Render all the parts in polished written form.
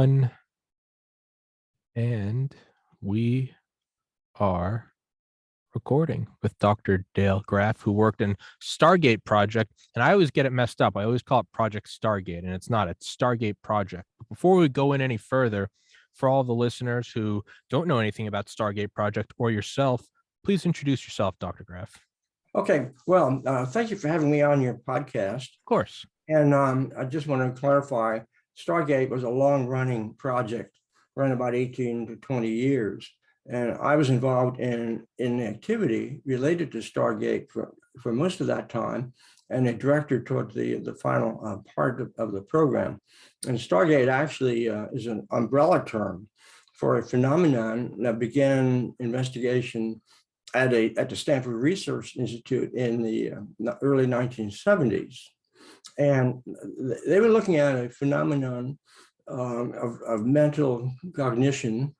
One, and we are recording with Dr. Dale Graff, who worked in Stargate project. And I always get it messed up. I always call it Project Stargate, and it's not. It's Stargate project. But before we go in any further, for all the listeners who don't know anything about Stargate project or yourself, please introduce yourself, Dr. Graff. Okay, well, thank you for having me on your podcast. Of course. And I just want to clarify, Stargate was a long-running project, running about 18 to 20 years. And I was involved in activity related to Stargate for most of that time, and a director toward the final part of the program. And Stargate actually is an umbrella term for a phenomenon that began investigation at the Stanford Research Institute in the early 1970s. And they were looking at a phenomenon of mental cognition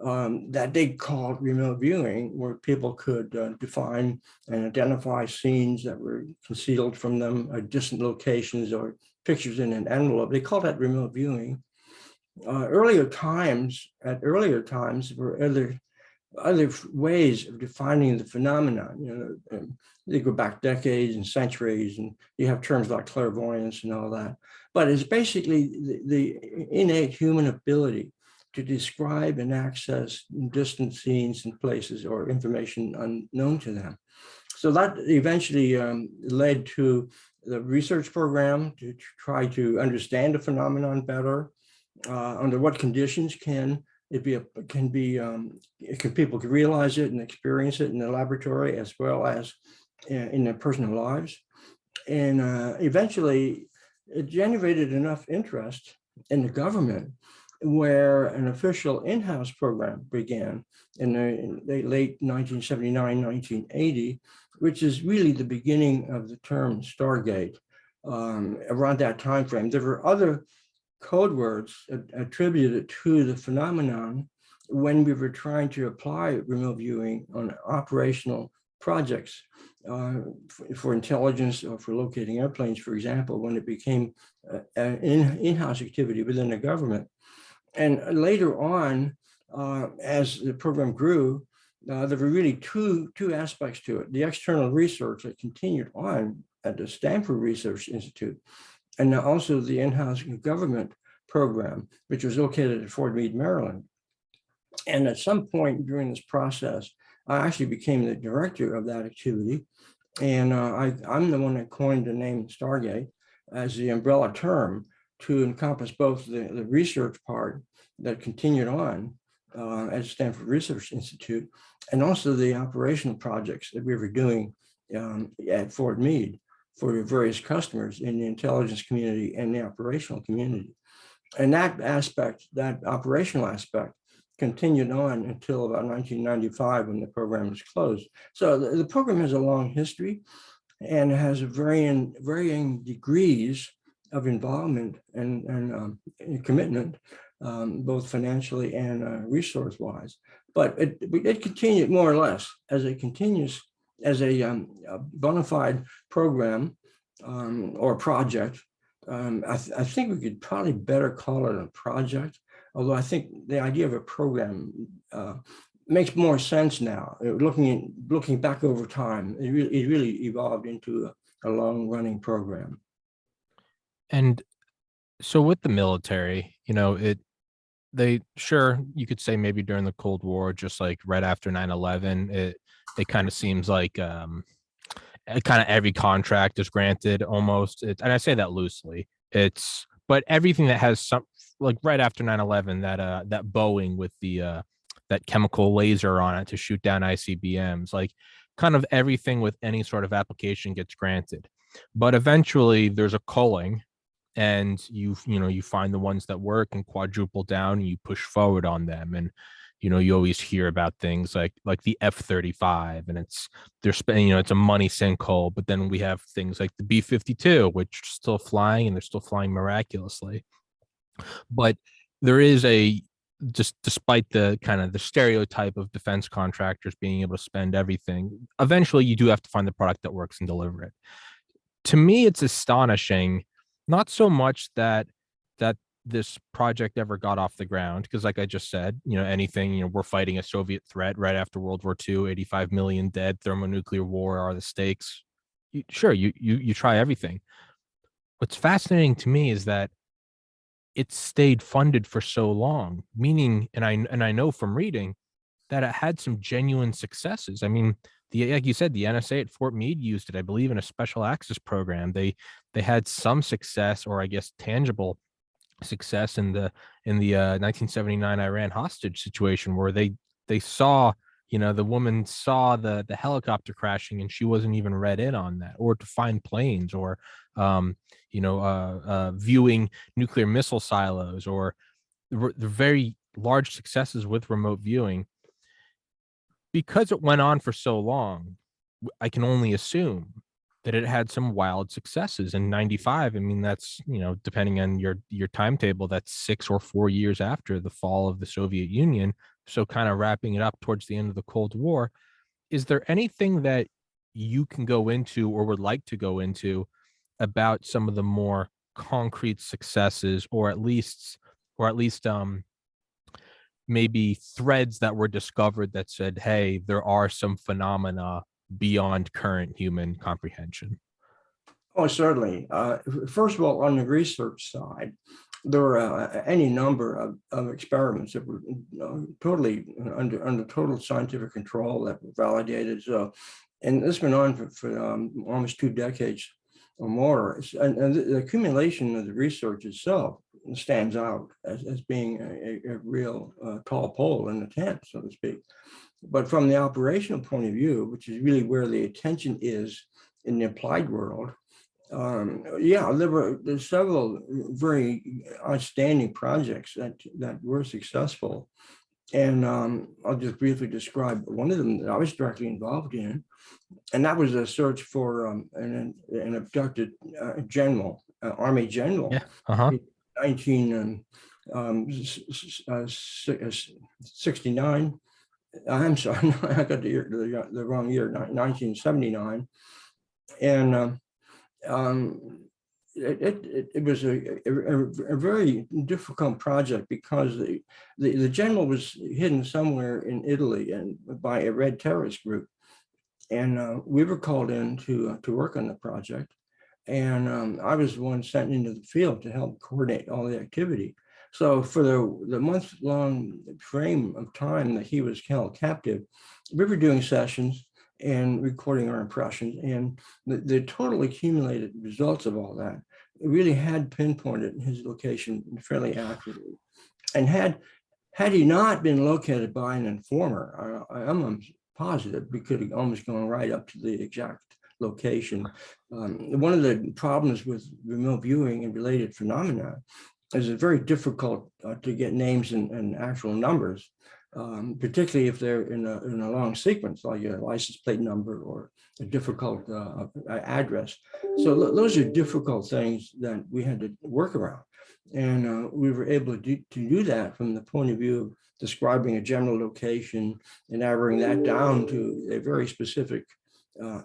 that they called remote viewing, where people could define and identify scenes that were concealed from them at distant locations or pictures in an envelope. They called that remote viewing. Earlier times were other ways of defining the phenomenon. They go back decades and centuries, and you have terms like clairvoyance and all that. But it's basically the innate human ability to describe and access distant scenes and places or information unknown to them. So that eventually led to the research program to try to understand the phenomenon better. Under what conditions can people can realize it and experience it in the laboratory as well as in their personal lives. And eventually it generated enough interest in the government where an official in-house program began in the late 1979, 1980, which is really the beginning of the term Stargate. Around that time frame, there were other code words attributed to the phenomenon when we were trying to apply remote viewing on operational projects for intelligence or for locating airplanes, for example, when it became an in-house activity within the government. And later on, as the program grew, there were really two aspects to it. The external research that continued on at the Stanford Research Institute, and also the in-house government program, which was located at Fort Meade, Maryland. And at some point during this process, I actually became the director of that activity. And I'm the one that coined the name Stargate as the umbrella term to encompass both the research part that continued on at Stanford Research Institute, and also the operational projects that we were doing at Fort Meade for the various customers in the intelligence community and the operational community. And that aspect, that operational aspect, continued on until about 1995 when the program was closed. So the program has a long history and has varying degrees of involvement and commitment, both financially and resource-wise. But it continued more or less as it continues as a bona fide program or project. I think we could probably better call it a project, although I think the idea of a program makes more sense now. Looking back over time, it really evolved into a long-running program. And so with the military, you could say maybe during the Cold War, just like right after 9/11, it kind of seems like kind of every contract is granted almost. And I say that loosely. But everything that has some, like right after 9/11, that Boeing with the that chemical laser on it to shoot down ICBMs, like kind of everything with any sort of application gets granted. But eventually there's a culling, and you find the ones that work and quadruple down, and you push forward on them. And you always hear about things like the F-35, and they're spending, it's a money sinkhole. But then we have things like the B-52, which are still flying, and they're still flying miraculously. But there is just despite the kind of the stereotype of defense contractors being able to spend everything, eventually you do have to find the product that works and deliver it. To me, it's astonishing, not so much that this project ever got off the ground, because like I just said, anything, we're fighting a Soviet threat right after World War II, 85 million dead, thermonuclear war are the stakes. Sure, you try everything. What's fascinating to me is that it stayed funded for so long, meaning, and I know from reading that it had some genuine successes. I mean, like you said, the NSA at Fort Meade used it, I believe, in a special access program. They had some success, or I guess tangible success, in the 1979 Iran hostage situation, where they saw, the woman saw the helicopter crashing and she wasn't even read in on that, or to find planes, or viewing nuclear missile silos, or the very large successes with remote viewing. Because it went on for so long, I can only assume that it had some wild successes. In 95, I mean, that's, depending on your timetable, that's 6 or 4 years after the fall of the Soviet Union. So kind of wrapping it up towards the end of the Cold War. Is there anything that you can go into, or would like to go into, about some of the more concrete successes, or at least maybe threads that were discovered that said, hey, there are some phenomena beyond current human comprehension? Oh, certainly. First of all, on the research side, there were any number of experiments that were totally under total scientific control, that were validated. So, and this went on for almost 2 decades or more. And the accumulation of the research itself stands out as being a real tall pole in the tent, so to speak. But from the operational point of view, which is really where the attention is in the applied world, there's several very outstanding projects that were successful. And I'll just briefly describe one of them that I was directly involved in, and that was a search for an abducted Army general. Yeah. Uh-huh. In 1969. I'm sorry, I got the wrong year, 1979. And it was a very difficult project, because the general was hidden somewhere in Italy and by a Red terrorist group. And we were called in to work on the project. And I was the one sent into the field to help coordinate all the activity. So for the month-long frame of time that he was held captive, we were doing sessions and recording our impressions. And the total accumulated results of all that really had pinpointed his location fairly accurately. And had he not been located by an informer, I'm positive we could have almost gone right up to the exact location. One of the problems with remote viewing and related phenomena is it's very difficult to get names and actual numbers, particularly if they're in a long sequence, like a license plate number or a difficult address. So those are difficult things that we had to work around. And we were able to do that from the point of view of describing a general location and narrowing that down to a very specific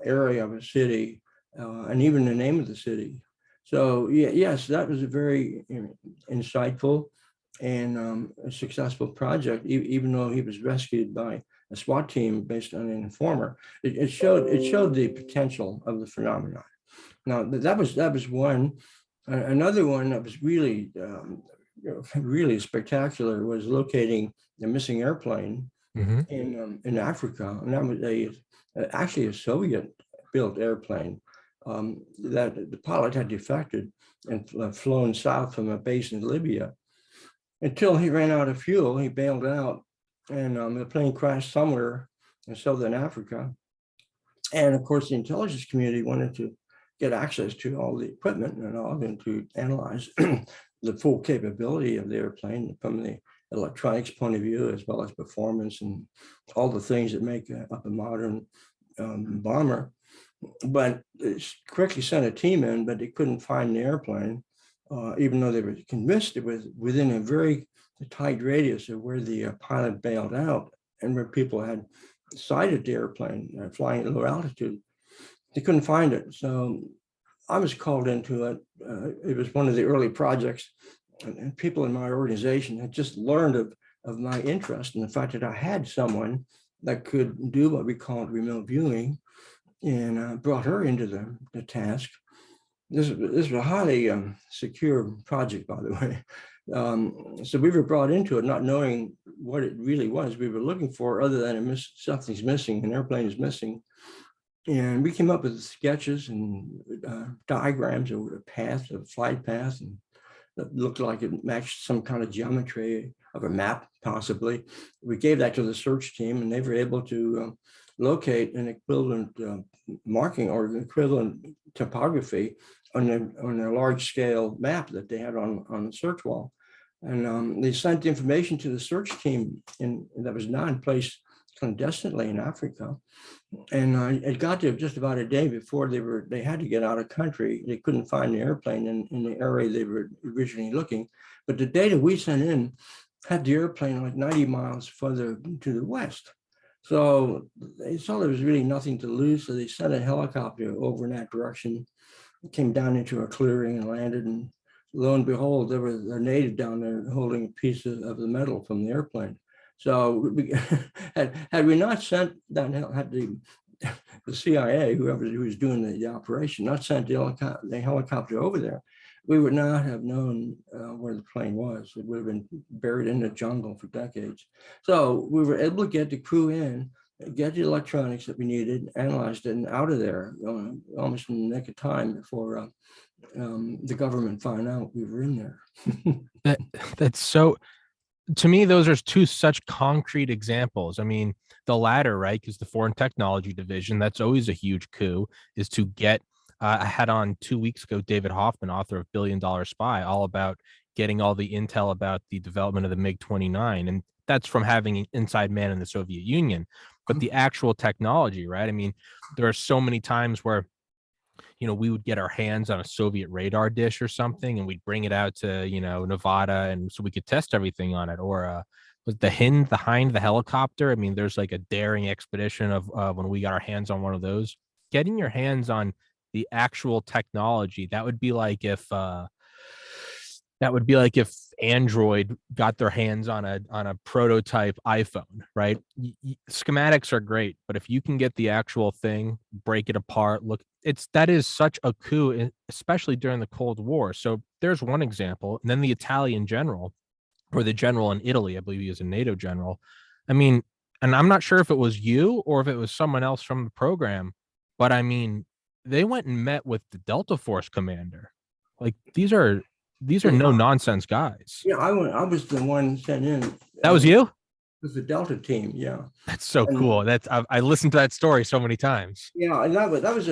area of a city, and even the name of the city. So yes, that was a very insightful and a successful project, even though he was rescued by a SWAT team based on an informer. It showed the potential of the phenomenon. Now that was one. Another one that was really really spectacular was locating the missing airplane in Africa, and that was actually a Soviet-built airplane that the pilot had defected and flown south from a base in Libya until he ran out of fuel. He bailed out, and the plane crashed somewhere in southern Africa. And of course, the intelligence community wanted to get access to all the equipment and all, and to analyze the full capability of the airplane from the electronics point of view, as well as performance and all the things that make up a modern bomber. But it quickly sent a team in, but they couldn't find the airplane, even though they were convinced it was within a very tight radius of where the pilot bailed out and where people had sighted the airplane flying at low altitude. They couldn't find it. So I was called into it. It was one of the early projects and people in my organization had just learned of my interest and the fact that I had someone that could do what we call remote viewing, and brought her into the task. This was a highly secure project, by the way. So we were brought into it not knowing what it really was we were looking for, other than something's missing, an airplane is missing. And we came up with sketches and diagrams of a path, a flight path, and that looked like it matched some kind of geometry of a map, possibly. We gave that to the search team, and they were able to locate an equivalent marking or equivalent topography on a large scale map that they had on the search wall. And they sent the information to the search team that was now in place clandestinely in Africa. And it got to just about a day before they had to get out of country. They couldn't find the airplane in the area they were originally looking. But the data we sent in had the airplane like 90 miles further to the west. So they saw there was really nothing to lose. So they sent a helicopter over in that direction, came down into a clearing and landed. And lo and behold, there was a native down there holding a piece of the metal from the airplane. So had we not sent that, had the CIA, whoever who was doing the operation, not sent the helicopter over there, we would not have known where the plane was. It would have been buried in the jungle for decades. So we were able to get the crew in, get the electronics that we needed, analyzed it, and out of there almost in the nick of time before the government found out we were in there. That's so, to me, those are two such concrete examples. I mean, the latter, right, because the Foreign Technology Division, that's always a huge coup, is to get, I had on 2 weeks ago, David Hoffman, author of $1 Billion Spy, all about getting all the intel about the development of the MiG-29. And that's from having an inside man in the Soviet Union. But the actual technology, right? I mean, there are so many times where, we would get our hands on a Soviet radar dish or something, and we'd bring it out to, Nevada, and so we could test everything on it. Or was the Hind, the helicopter. I mean, there's like a daring expedition of when we got our hands on one of those. Getting your hands on the actual technology, that would be like if Android got their hands on a prototype iPhone, right? Schematics are great, but if you can get the actual thing, break it apart, look, that is such a coup, especially during the Cold War. So there's one example. And then the Italian general, or the general in Italy, I believe he is a NATO general. I mean, and I'm not sure if it was you or if it was someone else from the program, but I mean, they went and met with the Delta Force commander. Like, these are no nonsense guys. Yeah, I was the one sent in. That was you? It was the Delta team, yeah. That's so cool. I listened to that story so many times. Yeah, and that was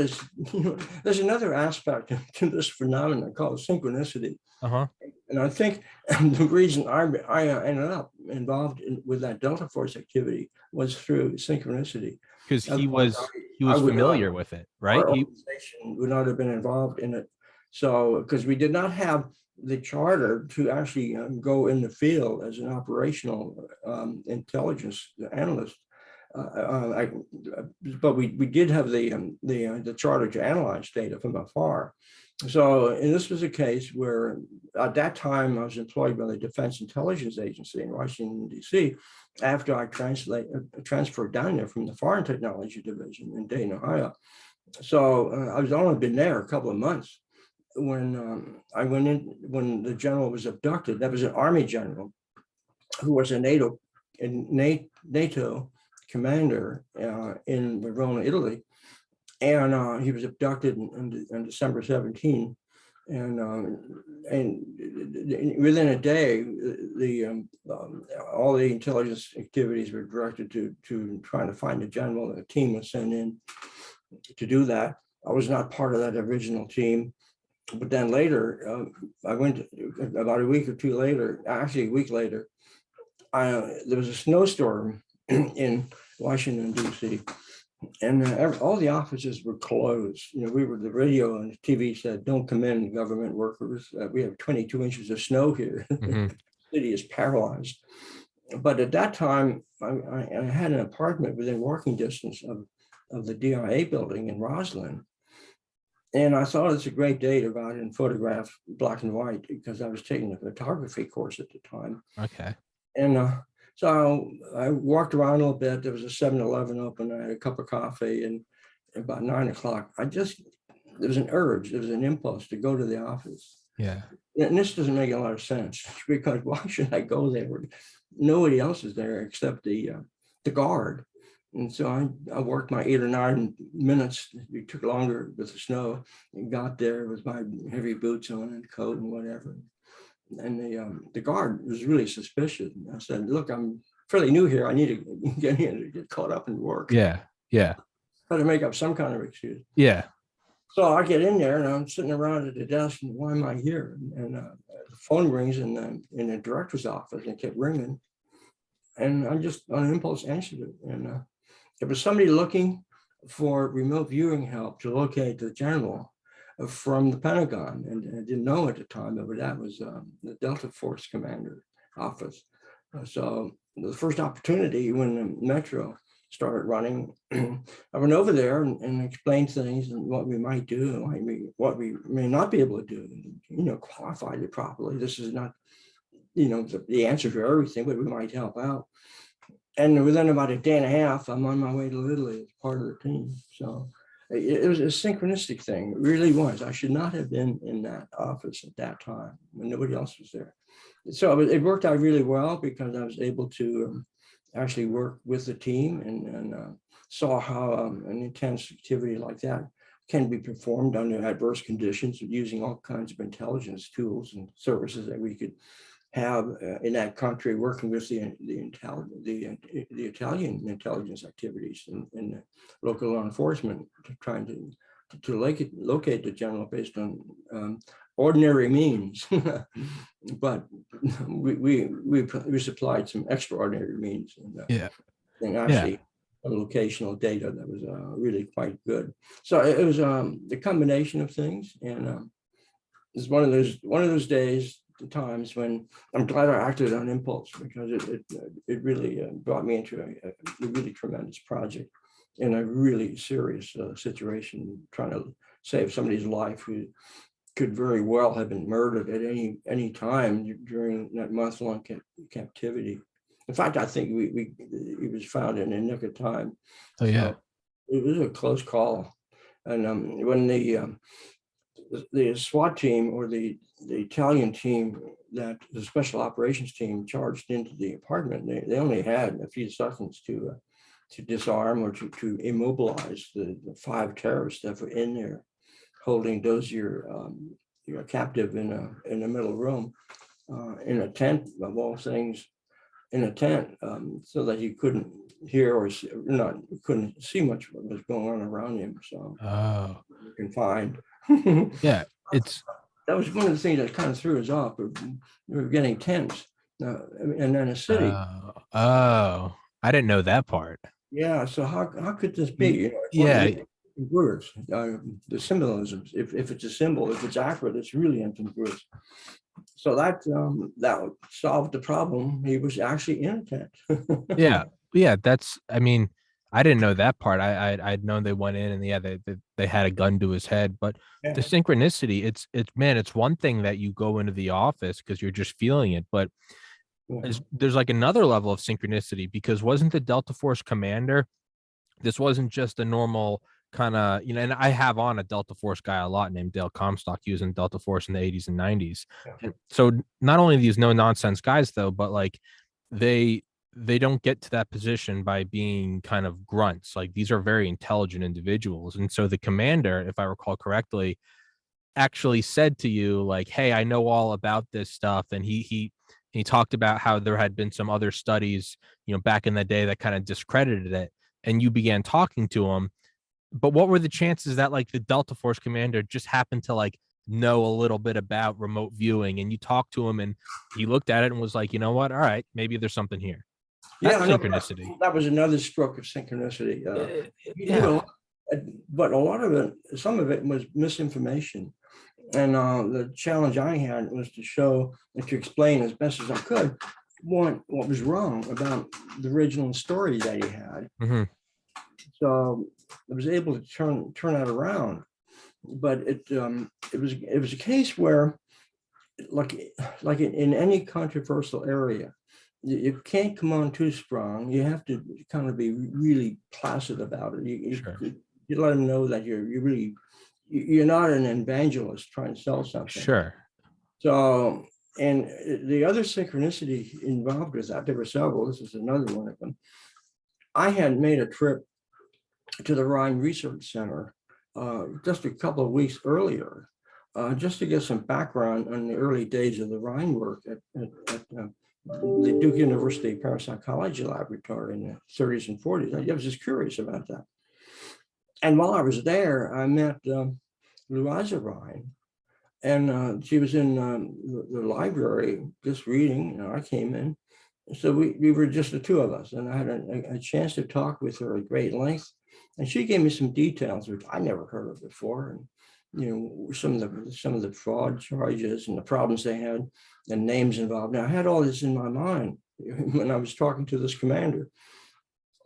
there's another aspect to this phenomenon called synchronicity. Uh-huh. And I think the reason I ended up involved with that Delta Force activity was through synchronicity. Because he was familiar with it, right? Our organization would not have been involved in it. So, because we did not have the charter to actually go in the field as an operational intelligence analyst, but we did have the charter to analyze data from afar. So, and this was a case where at that time I was employed by the Defense Intelligence Agency in Washington, D.C. after I transferred down there from the Foreign Technology Division in Dayton, Ohio. So I was only been there a couple of months when I went in, when the general was abducted. That was an Army general who was a NATO commander in Verona, Italy. And he was abducted on December 17. And within a day, all the intelligence activities were directed to trying to find the general. A team was sent in to do that. I was not part of that original team. But then later, I went about a week or two later, actually a week later, there was a snowstorm in Washington, D.C. And all the offices were closed. We were, the radio and the TV said, "Don't come in, government workers. We have 22 inches of snow here." Mm-hmm. The city is paralyzed. But at that time, I had an apartment within walking distance of the DIA building in Roslyn. And I thought it's a great day to go out and photograph black and white because I was taking a photography course at the time. Okay. And so I walked around a little bit. There was a 7-Eleven open. I had a cup of coffee, and about 9 o'clock, there was an urge, there was an impulse to go to the office. Yeah. And this doesn't make a lot of sense because why should I go there? Nobody else is there except the guard. And so I worked my 8 or 9 minutes. It took longer with the snow, and got there with my heavy boots on and coat and whatever. And the guard was really suspicious. I said, "Look, I'm fairly new here. I need to get in to get caught up in work." Yeah. Yeah. Had to make up some kind of excuse. Yeah. So I get in there and I'm sitting around at the desk, and why am I here? And the phone rings in the director's office, and it kept ringing. And I just on impulse answered it. And it was somebody looking for remote viewing help to locate the general from the Pentagon. And I didn't know at the time, but that was the Delta Force Commander office. So the first opportunity when the Metro started running, I went over there and explained things and what we might do and what we may not be able to do, qualified it properly. This is not, the answer to everything, but we might help out. And within about a day and a half, I'm on my way to Italy as part of the team. So it was a synchronistic thing. It really was. I should not have been in that office at that time when nobody else was there. So it worked out really well because I was able to actually work with the team and saw how an intense activity like that can be performed under adverse conditions using all kinds of intelligence tools and services that we could have in that country, working with the Italian intelligence activities and local law enforcement, trying to locate the general based on ordinary means. But we supplied some extraordinary means, and actually locational data that was really quite good. So it was the combination of things, and it's one of those days, times when I'm glad I acted on impulse, because it really brought me into a really tremendous project in a really serious situation, trying to save somebody's life who could very well have been murdered at any time during that month-long captivity. In fact, I think he was found in the nick of time. Oh yeah. So it was a close call. And when the SWAT team, or the Italian team, that the special operations team charged into the apartment, they only had a few seconds to disarm or to immobilize the 5 terrorists that were in there, holding Dozier captive in the middle room, in a tent, of all things, in a tent, so that he couldn't hear or couldn't see much of what was going on around him. So confined. Yeah, it's that was one of the things that kind of threw us off. We were getting tense, and then a city. I didn't know that part. Yeah. So how could this be? Yeah. Words, the symbolisms. If it's a symbol, if it's accurate, it's really incongruous. So that solved the problem. He was actually in a tent. Yeah. That's. I mean, I didn't know that part. I'd known they went in and they had a gun to his head, but the synchronicity. It's one thing that you go into the office because you're just feeling it, but there's like another level of synchronicity, because wasn't the Delta Force commander? This wasn't just a normal kind of, and I have on a Delta Force guy a lot named Dale Comstock. He was in Delta Force in the 80s and 90s. And so not only these no nonsense guys though, but like they don't get to that position by being kind of grunts. Like these are very intelligent individuals. And so the commander, if I recall correctly, actually said to you like, hey, I know all about this stuff. And he talked about how there had been some other studies, back in the day that kind of discredited it. And you began talking to him. But what were the chances that like the Delta Force commander just happened to like know a little bit about remote viewing, and you talked to him and he looked at it and was like, you know what? All right, maybe there's something here. That's synchronicity. That was another stroke of synchronicity. But a lot of it, some of it was misinformation. And the challenge I had was to show and to explain as best as I could what was wrong about the original story that he had. Mm-hmm. So I was able to turn that around. but it was a case where, like in any controversial area, you can't come on too strong. You have to kind of be really placid about it. Sure. You let them know that you're not an evangelist trying to sell something. Sure. So, and the other synchronicity involved with that, there were several. This is another one of them. I had made a trip to the Rhine Research Center just a couple of weeks earlier, just to get some background on the early days of the Rhine work at the Duke University Parapsychology Laboratory in the 30s and 40s. I was just curious about that. And while I was there, I met Louisa Rhine, and she was in the library just reading. I came in. So we were just the two of us, and I had a chance to talk with her at great length. And she gave me some details which I never heard of before, and some of the fraud charges and the problems they had, and names involved. Now I had all this in my mind when I was talking to this commander,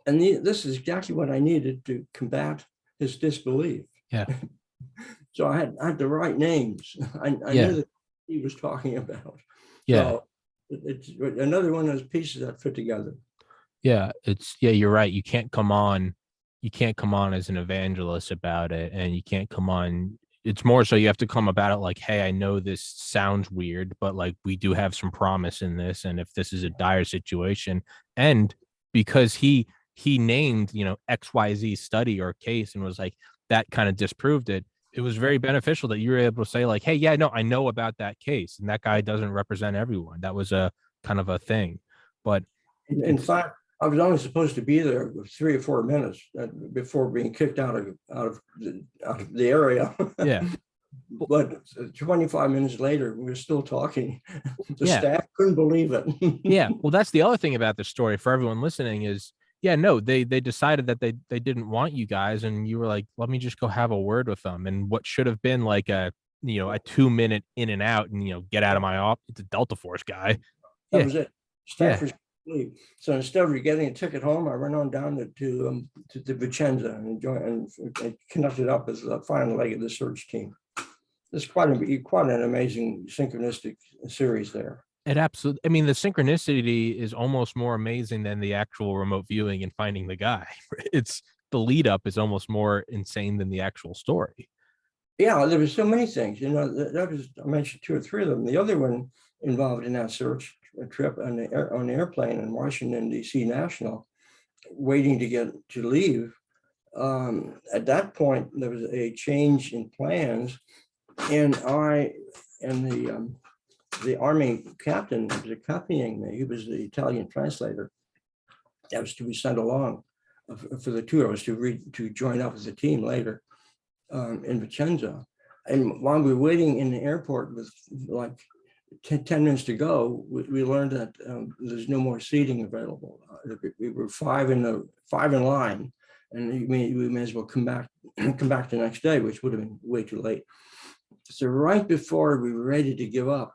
and this is exactly what I needed to combat his disbelief. Yeah. So I had the right names. I knew that he was talking about. Yeah. So it's another one of those pieces that fit together. Yeah, you're right. You can't come on as an evangelist about it, and you can't come on. It's more so you have to come about it like, hey, I know this sounds weird, but like we do have some promise in this, and if this is a dire situation, and because he named, XYZ study or case and was like that kind of disproved it. It was very beneficial that you were able to say like, hey, yeah, no, I know about that case, and that guy doesn't represent everyone. That was a kind of a thing, but in fact, I was only supposed to be there 3 or 4 minutes before being kicked out of the area. Yeah. But 25 minutes later, we were still talking. The Yeah. staff couldn't believe it. Yeah. Well, that's the other thing about this story for everyone listening is, yeah, no, they decided that they didn't want you guys, and you were like, let me just go have a word with them. And what should have been like a 2-minute in and out and get out of my office. It's a Delta Force guy. That Yeah. was it. Staff was leave. So instead of getting a ticket home, I went on down to Vicenza and connected up as the final leg of the search team. It's quite an amazing synchronistic series there. It absolutely. I mean, the synchronicity is almost more amazing than the actual remote viewing and finding the guy. It's the lead up is almost more insane than the actual story. Yeah, there was so many things. That was, I mentioned 2 or 3 of them. The other one involved in that search trip on the airplane in Washington D.C. National, waiting to leave. At that point, there was a change in plans, and I and the Army captain who was accompanying me, he was the Italian translator, that was to be sent along for the tour. I was to join up as a team later in Vicenza. And while we were waiting in the airport with like 10 minutes to go, we learned that there's no more seating available. We were 5 in line, and we may as well come back the next day, which would have been way too late. So right before we were ready to give up,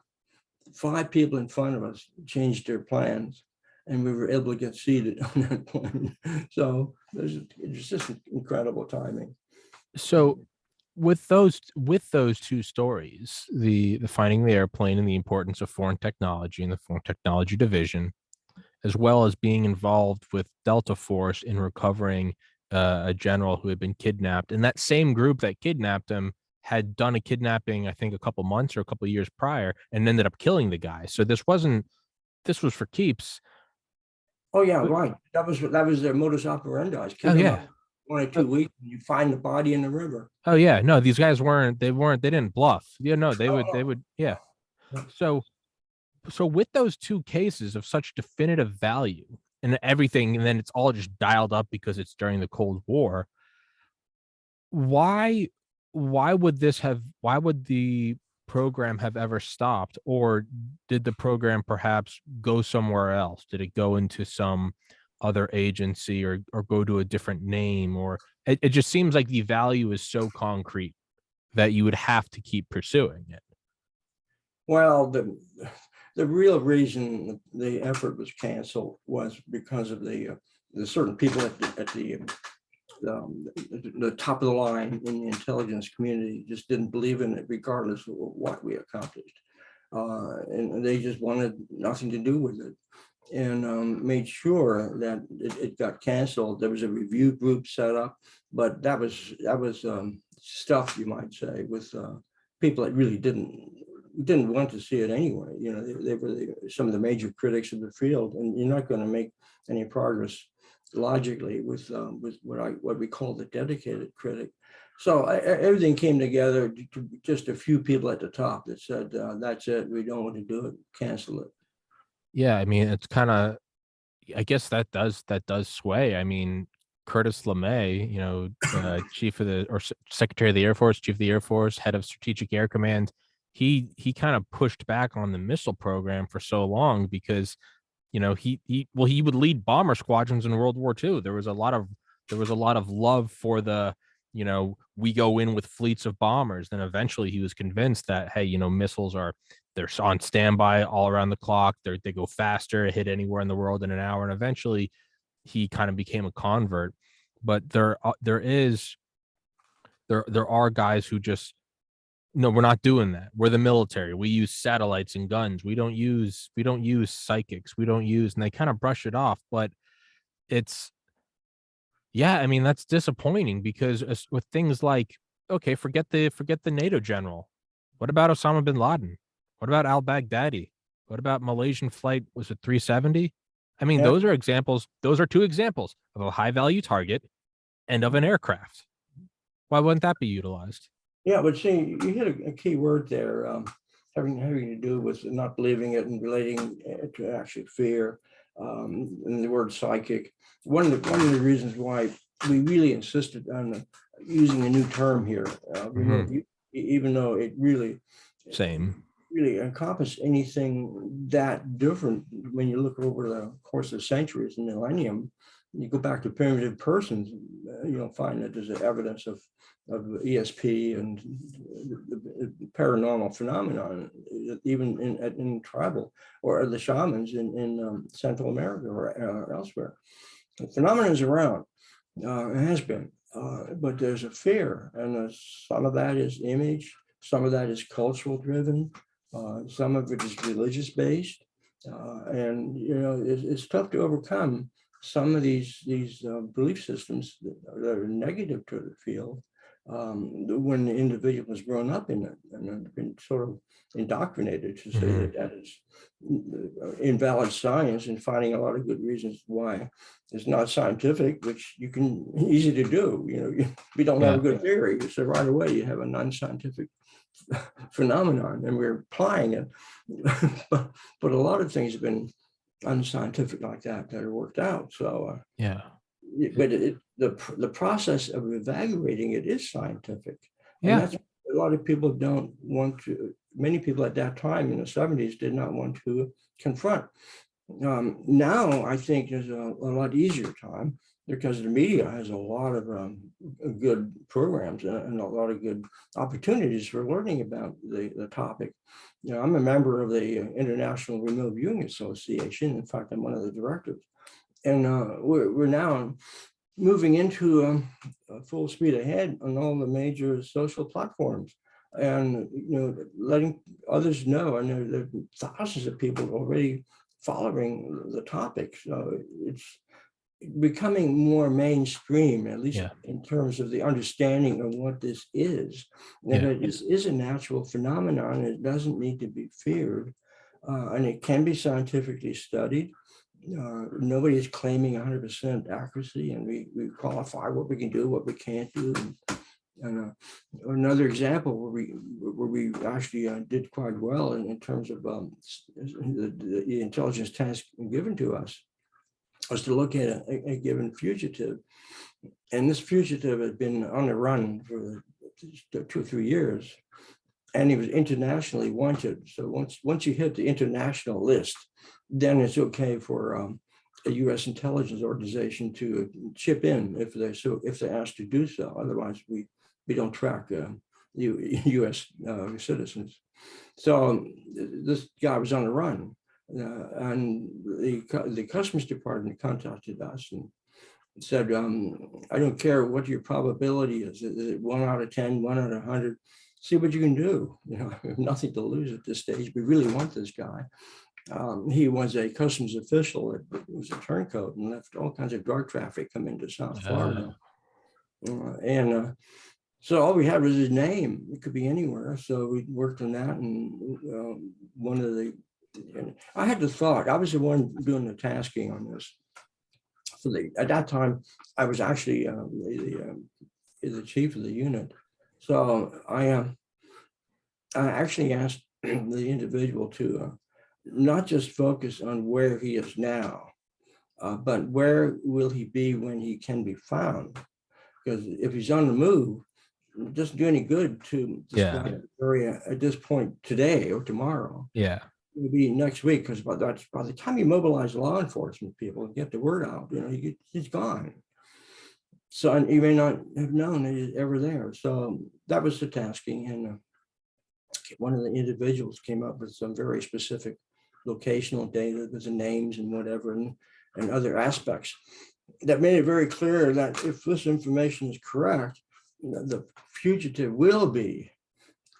5 people in front of us changed their plans, and we were able to get seated on that plane. So it's just incredible timing. So with those 2 stories, the finding the airplane and the importance of foreign technology and the foreign technology division, as well as being involved with Delta Force in recovering a general who had been kidnapped, and that same group that kidnapped him had done a kidnapping, I think a couple months or a couple years prior, and ended up killing the guy. So this was for keeps. Oh yeah, right. That was their modus operandi. Oh yeah. 1 or 2 weeks, and you find the body in the river. Oh yeah, no, these guys they didn't bluff. Yeah, no, they would, yeah. So with those 2 cases of such definitive value and everything, and then it's all just dialed up because it's during the Cold War, why would the program have ever stopped, or did the program perhaps go somewhere else? Did it go into some other agency or go to a different name? Or it just seems like the value is so concrete that you would have to keep pursuing it. Well, the real reason the effort was canceled was because of the certain people at the the top of the line in the intelligence community just didn't believe in it, regardless of what we accomplished. And they just wanted nothing to do with it, and made sure that it got canceled. There was a review group set up, but that was stuff, you might say, with people that really didn't want to see it anyway. You know, they were some of the major critics of the field, and you're not going to make any progress logically with what we call the dedicated critic. So everything came together to just a few people at the top that said, that's it, we don't want to do it, cancel it. Yeah, I mean, it's kind of, I guess that does sway. I mean, Curtis LeMay, you know, chief of the, or secretary of the Air Force, chief of the Air Force, head of Strategic Air Command, he kind of pushed back on the missile program for so long because, you know, he would lead bomber squadrons in World War II. There was a lot of love for the, you know, we go in with fleets of bombers. Then eventually he was convinced that, hey, you know, missiles they're on standby all around the clock. They go faster, hit anywhere in the world in an hour. And eventually he kind of became a convert. But there are guys who just, no, we're not doing that. We're the military. We use satellites and guns. We don't use psychics. And they kind of brush it off. But it's, yeah, I mean, that's disappointing because with things like, okay, forget the NATO general. What about Osama bin Laden? What about al-Baghdadi? What about Malaysian flight, was it 370? I mean, Yeah. those are two examples of a high value target and of an aircraft. Why wouldn't that be utilized? Yeah, but see, you hit a key word there, having to do with not believing it and relating it to actually fear, and the word psychic. One of the reasons why we really insisted on using a new term here, even though it really encompass anything that different when you look over the course of centuries and millennium. You go back to primitive persons, you'll find that there's evidence of ESP and the paranormal phenomenon, even in tribal or the shamans in Central America or elsewhere. The phenomenon is around, it has been, but there's a fear, and some of that is image, some of that is cultural driven, some of it is religious based, and you know it's tough to overcome some of these belief systems that are negative to the field when the individual has grown up in it and been sort of indoctrinated to say that is invalid science, and finding a lot of good reasons why it's not scientific, which you can easy to do. You know, we don't have a good theory, so right away you have a non-scientific phenomenon, and we're applying it. but a lot of things have been unscientific like that are worked out. So but the process of evaluating it is scientific, and that's a lot of people don't want to. Many people at that time in the 70s did not want to confront. Now I think there's a lot easier time because the media has a lot of good programs and a lot of good opportunities for learning about the topic. You know, I'm a member of the International Remote Viewing Association. In fact, I'm one of the directors. And we're now moving into full speed ahead on all the major social platforms, and you know, letting others know. And there are thousands of people already following the topic. So it's becoming more mainstream, at least in terms of the understanding of what this is. And it is a natural phenomenon. It doesn't need to be feared, and it can be scientifically studied. Nobody is claiming 100% accuracy, and we qualify what we can do, what we can't do. And another example where we actually did quite well in terms of the intelligence task given to us was to look at a given fugitive. And this fugitive had been on the run for 2 or 3 years, and he was internationally wanted. So once you hit the international list, then it's okay for a U.S. intelligence organization to chip in if they're asked to do so. Otherwise, we don't track U.S. citizens. So this guy was on the run, and the Customs Department contacted us, and said, I don't care what your probability is. Is it 1 out of 10, 1 out of 100? See what you can do. You know, we have nothing to lose at this stage. We really want this guy. He was a customs official that was a turncoat and left all kinds of drug traffic come into South Florida. So all we had was his name. It could be anywhere. So we worked on that. And one of the, I had the thought, I was the one doing the tasking on this. So at that time, I was actually the chief of the unit. So I actually asked the individual to not just focus on where he is now, but where will he be when he can be found? Because if he's on the move, it doesn't do any good to describe the area at this point today or tomorrow. Yeah. It'll be next week, because by the time you mobilize law enforcement people and get the word out, you know, he's gone. So and you may not have known that he's ever there. So that was the tasking. And one of the individuals came up with some very specific locational data with the names and whatever and other aspects that made it very clear that if this information is correct, the fugitive will be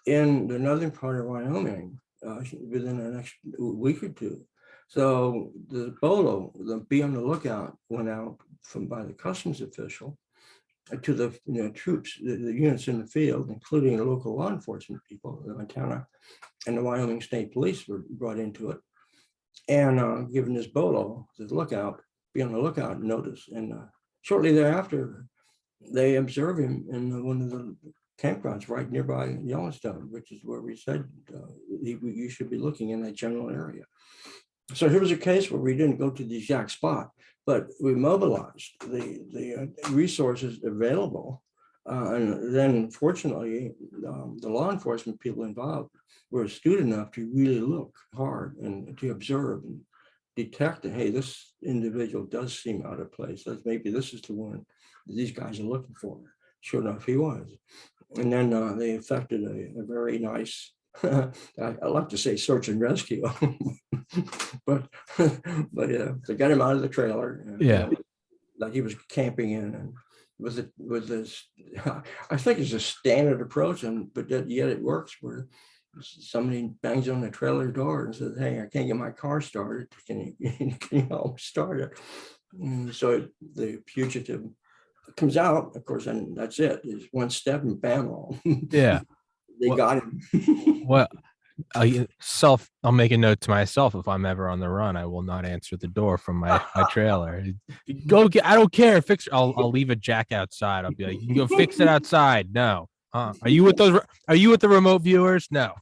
in the northern part of Wyoming within the next week or two. So the BOLO, the be on the lookout, went out by the customs official to the troops, the units in the field, including the local law enforcement people, the Montana and the Wyoming State Police were brought into it, and given this BOLO, the lookout, be on the lookout notice. And shortly thereafter, they observe him in one of the campgrounds right nearby Yellowstone, which is where we said you should be looking in that general area. So here was a case where we didn't go to the exact spot, but we mobilized the resources available. And then fortunately, the law enforcement people involved were astute enough to really look hard and to observe and detect that, hey, this individual does seem out of place. That maybe this is the one that these guys are looking for. Sure enough, he was. And then they effected a very nice, I like to say search and rescue, but they got him out of the trailer. Like he was camping in, and with this, I think it's a standard approach, but yet it works where somebody bangs on the trailer door and says, hey, I can't get my car started. Can you help me start it? And so the fugitive comes out, of course, and that's it. It's one step and bam. Yeah. They got him. Well, I'll make a note to myself, if I'm ever on the run, I will not answer the door from my trailer. Go get, I don't care. Fix it. I'll leave a jack outside. I'll be like, you can go fix it outside. No. Are you with the remote viewers? No.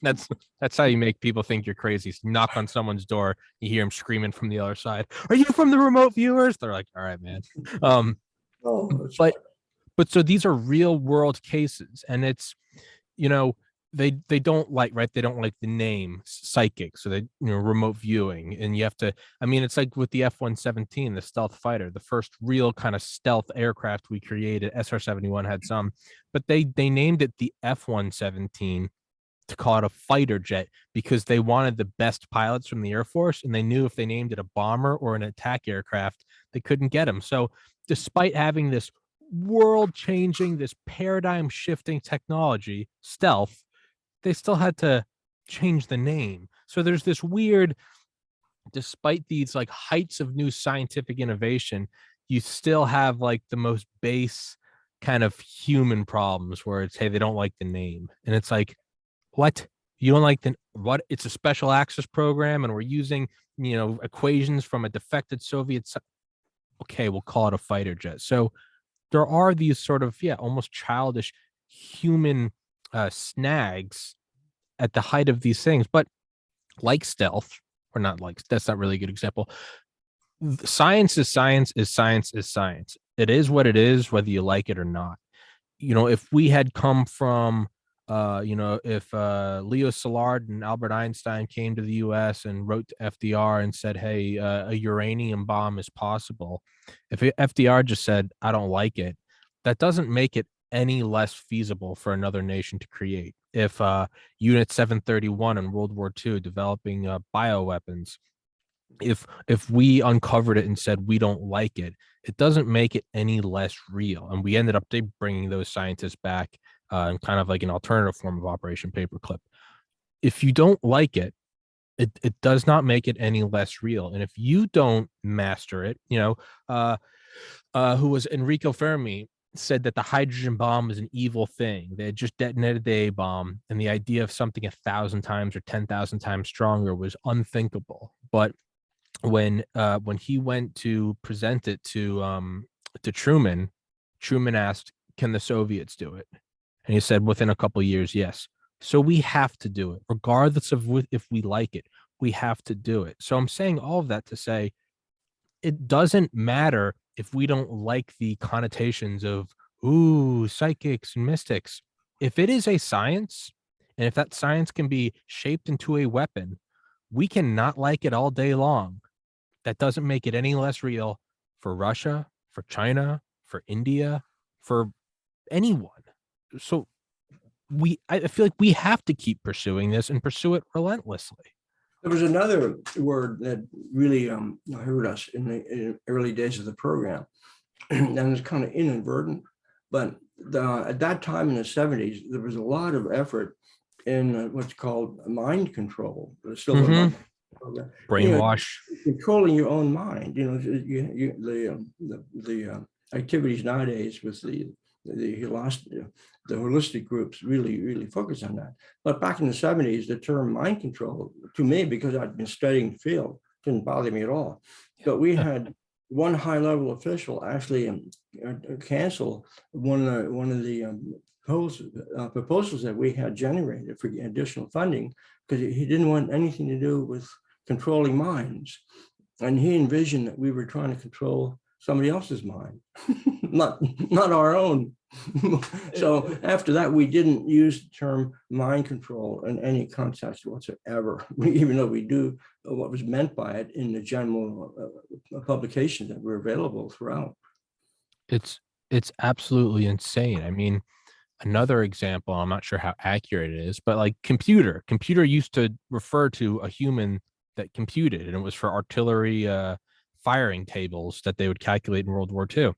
That's how you make people think you're crazy. So knock on someone's door, you hear them screaming from the other side. Are you from the remote viewers? They're like, all right, man. But so these are real world cases, and it's, they don't like, right, they don't like the name psychic, so they, remote viewing, and you have to, it's like with the F-117, the stealth fighter, the first real kind of stealth aircraft we created. SR-71 had some, but they named it the F-117 to call it a fighter jet because they wanted the best pilots from the Air Force, and they knew if they named it a bomber or an attack aircraft, they couldn't get them. So despite having this world-changing, this paradigm-shifting technology, stealth, they still had to change the name. So there's this weird, despite these like heights of new scientific innovation, you still have like the most base kind of human problems where it's, hey, they don't like the name. And it's like, what? You don't like what? It's a special access program, and we're using, equations from a defected Soviet. Okay, we'll call it a fighter jet. So there are these sort of, almost childish human snags at the height of these things. But like stealth, or not like, that's not really a good example. Science is science is science is science. It is what it is, whether you like it or not. If we had come from, if Leo Szilard and Albert Einstein came to the U.S. and wrote to FDR and said, hey, a uranium bomb is possible. If FDR just said, I don't like it, that doesn't make it any less feasible for another nation to create. If Unit 731 in World War II developing bioweapons, If we uncovered it and said we don't like it, it doesn't make it any less real. And we ended up bringing those scientists back in kind of like an alternative form of Operation Paperclip. If you don't like it, it does not make it any less real. And if you don't master it, who was Enrico Fermi, said that the hydrogen bomb is an evil thing. They had just detonated the A bomb, and the idea of something 1,000 times or 10,000 times stronger was unthinkable. But when he went to present it to Truman, Truman asked, "Can the Soviets do it?" And he said, "Within a couple of years, yes." So we have to do it, regardless of if we like it. We have to do it. So I'm saying all of that to say it doesn't matter if we don't like the connotations of ooh, psychics and mystics. If it is a science, and if that science can be shaped into a weapon, we cannot like it all day long. That doesn't make it any less real for Russia, for China, for India, for anyone. So I feel like we have to keep pursuing this and pursue it relentlessly. There was another word that really hurt us in the early days of the program, and it's kind of inadvertent, but at that time in the 70s, there was a lot of effort in what's called mind control, the silver mind program. Brainwash. Controlling your own mind. The activities nowadays with the holistic groups really focus on that. But back in the 70s, the term mind control, to me, because I'd been studying the field, didn't bother me at all. But we had one high-level official actually cancel one of the proposals that we had generated for additional funding, because he didn't want anything to do with controlling minds. And he envisioned that we were trying to control somebody else's mind, not our own. So after that, we didn't use the term mind control in any context whatsoever, even though we do what was meant by it in the general publications that were available throughout. It's absolutely insane. I mean, another example, I'm not sure how accurate it is, but like computer used to refer to a human that computed, and it was for artillery firing tables that they would calculate in World War II.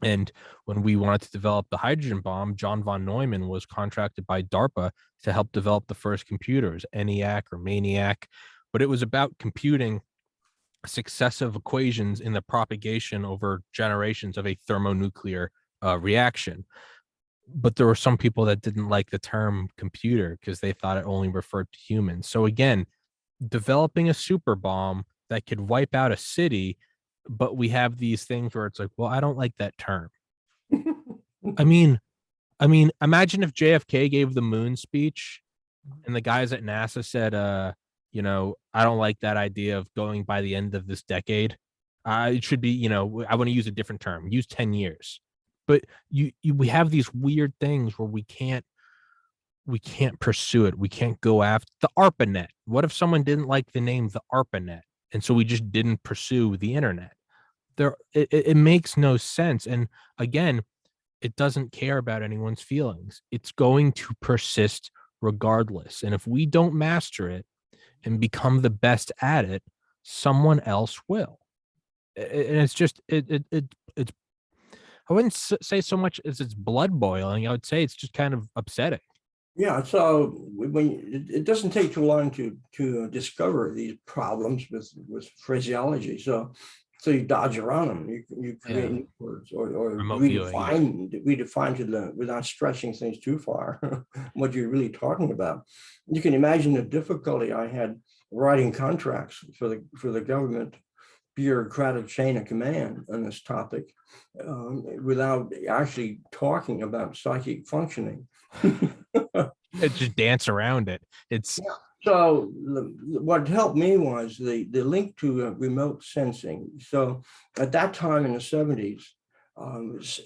And when we wanted to develop the hydrogen bomb, John von Neumann was contracted by DARPA to help develop the first computers, ENIAC or MANIAC. But it was about computing successive equations in the propagation over generations of a thermonuclear reaction. But there were some people that didn't like the term computer because they thought it only referred to humans. So again, developing a super bomb that could wipe out a city, but we have these things where it's like, well, I don't like that term. I mean, imagine if JFK gave the moon speech and the guys at NASA said, I don't like that idea of going by the end of this decade. It should be, I want to use a different term, use 10 years. But we have these weird things where we can't pursue it. We can't go after the ARPANET. What if someone didn't like the name the ARPANET? And so we just didn't pursue the internet. It makes no sense. And again, it doesn't care about anyone's feelings. It's going to persist regardless. And if we don't master it and become the best at it, someone else will. And it's just it's I wouldn't say so much as it's blood boiling. I would say it's just kind of upsetting. Yeah, so when it doesn't take too long to discover these problems with phraseology. So you dodge around them. You create new words or redefine to without stretching things too far what you're really talking about. You can imagine the difficulty I had writing contracts for the government bureaucratic chain of command on this topic without actually talking about psychic functioning. It just dance around it. So what helped me was the link to remote sensing. So at that time in the 70s,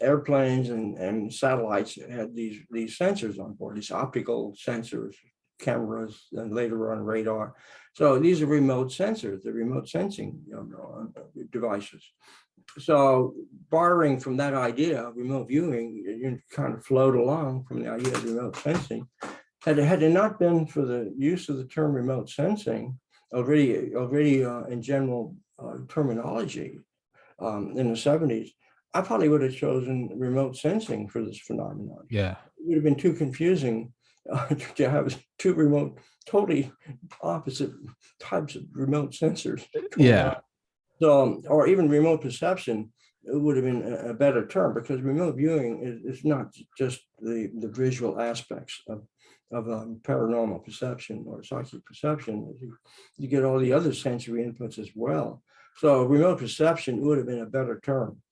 airplanes and satellites had these sensors on board, these optical sensors, cameras, and later on radar. So these are remote sensors, the remote sensing devices. So borrowing from that idea of remote viewing, you kind of float along from the idea of remote sensing. Had it not been for the use of the term remote sensing, already in general terminology in the 70s, I probably would have chosen remote sensing for this phenomenon. Yeah. It would have been too confusing to have two totally opposite types of remote sensors going on. So, or even remote perception, it would have been a better term, because remote viewing is not just the visual aspects of paranormal perception or psychic perception. You get all the other sensory inputs as well. So remote perception would have been a better term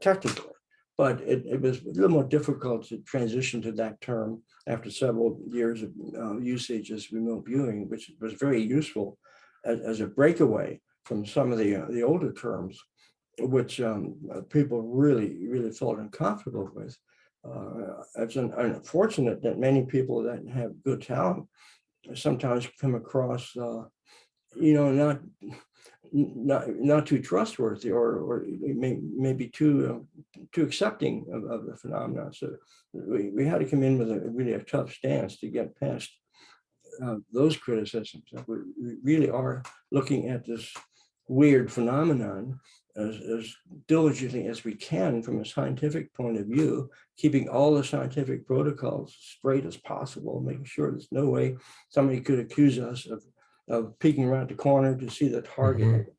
technically, but it was a little more difficult to transition to that term after several years of usage as remote viewing, which was very useful as a breakaway from some of the older terms, which people really felt uncomfortable with. It's unfortunate that many people that have good talent sometimes come across, not too trustworthy, or maybe too accepting of the phenomenon. So we had to come in with a tough stance to get past those criticisms. We really are looking at this weird phenomenon as diligently as we can from a scientific point of view, keeping all the scientific protocols straight as possible, making sure there's no way somebody could accuse us of peeking around the corner to see the target. Mm-hmm.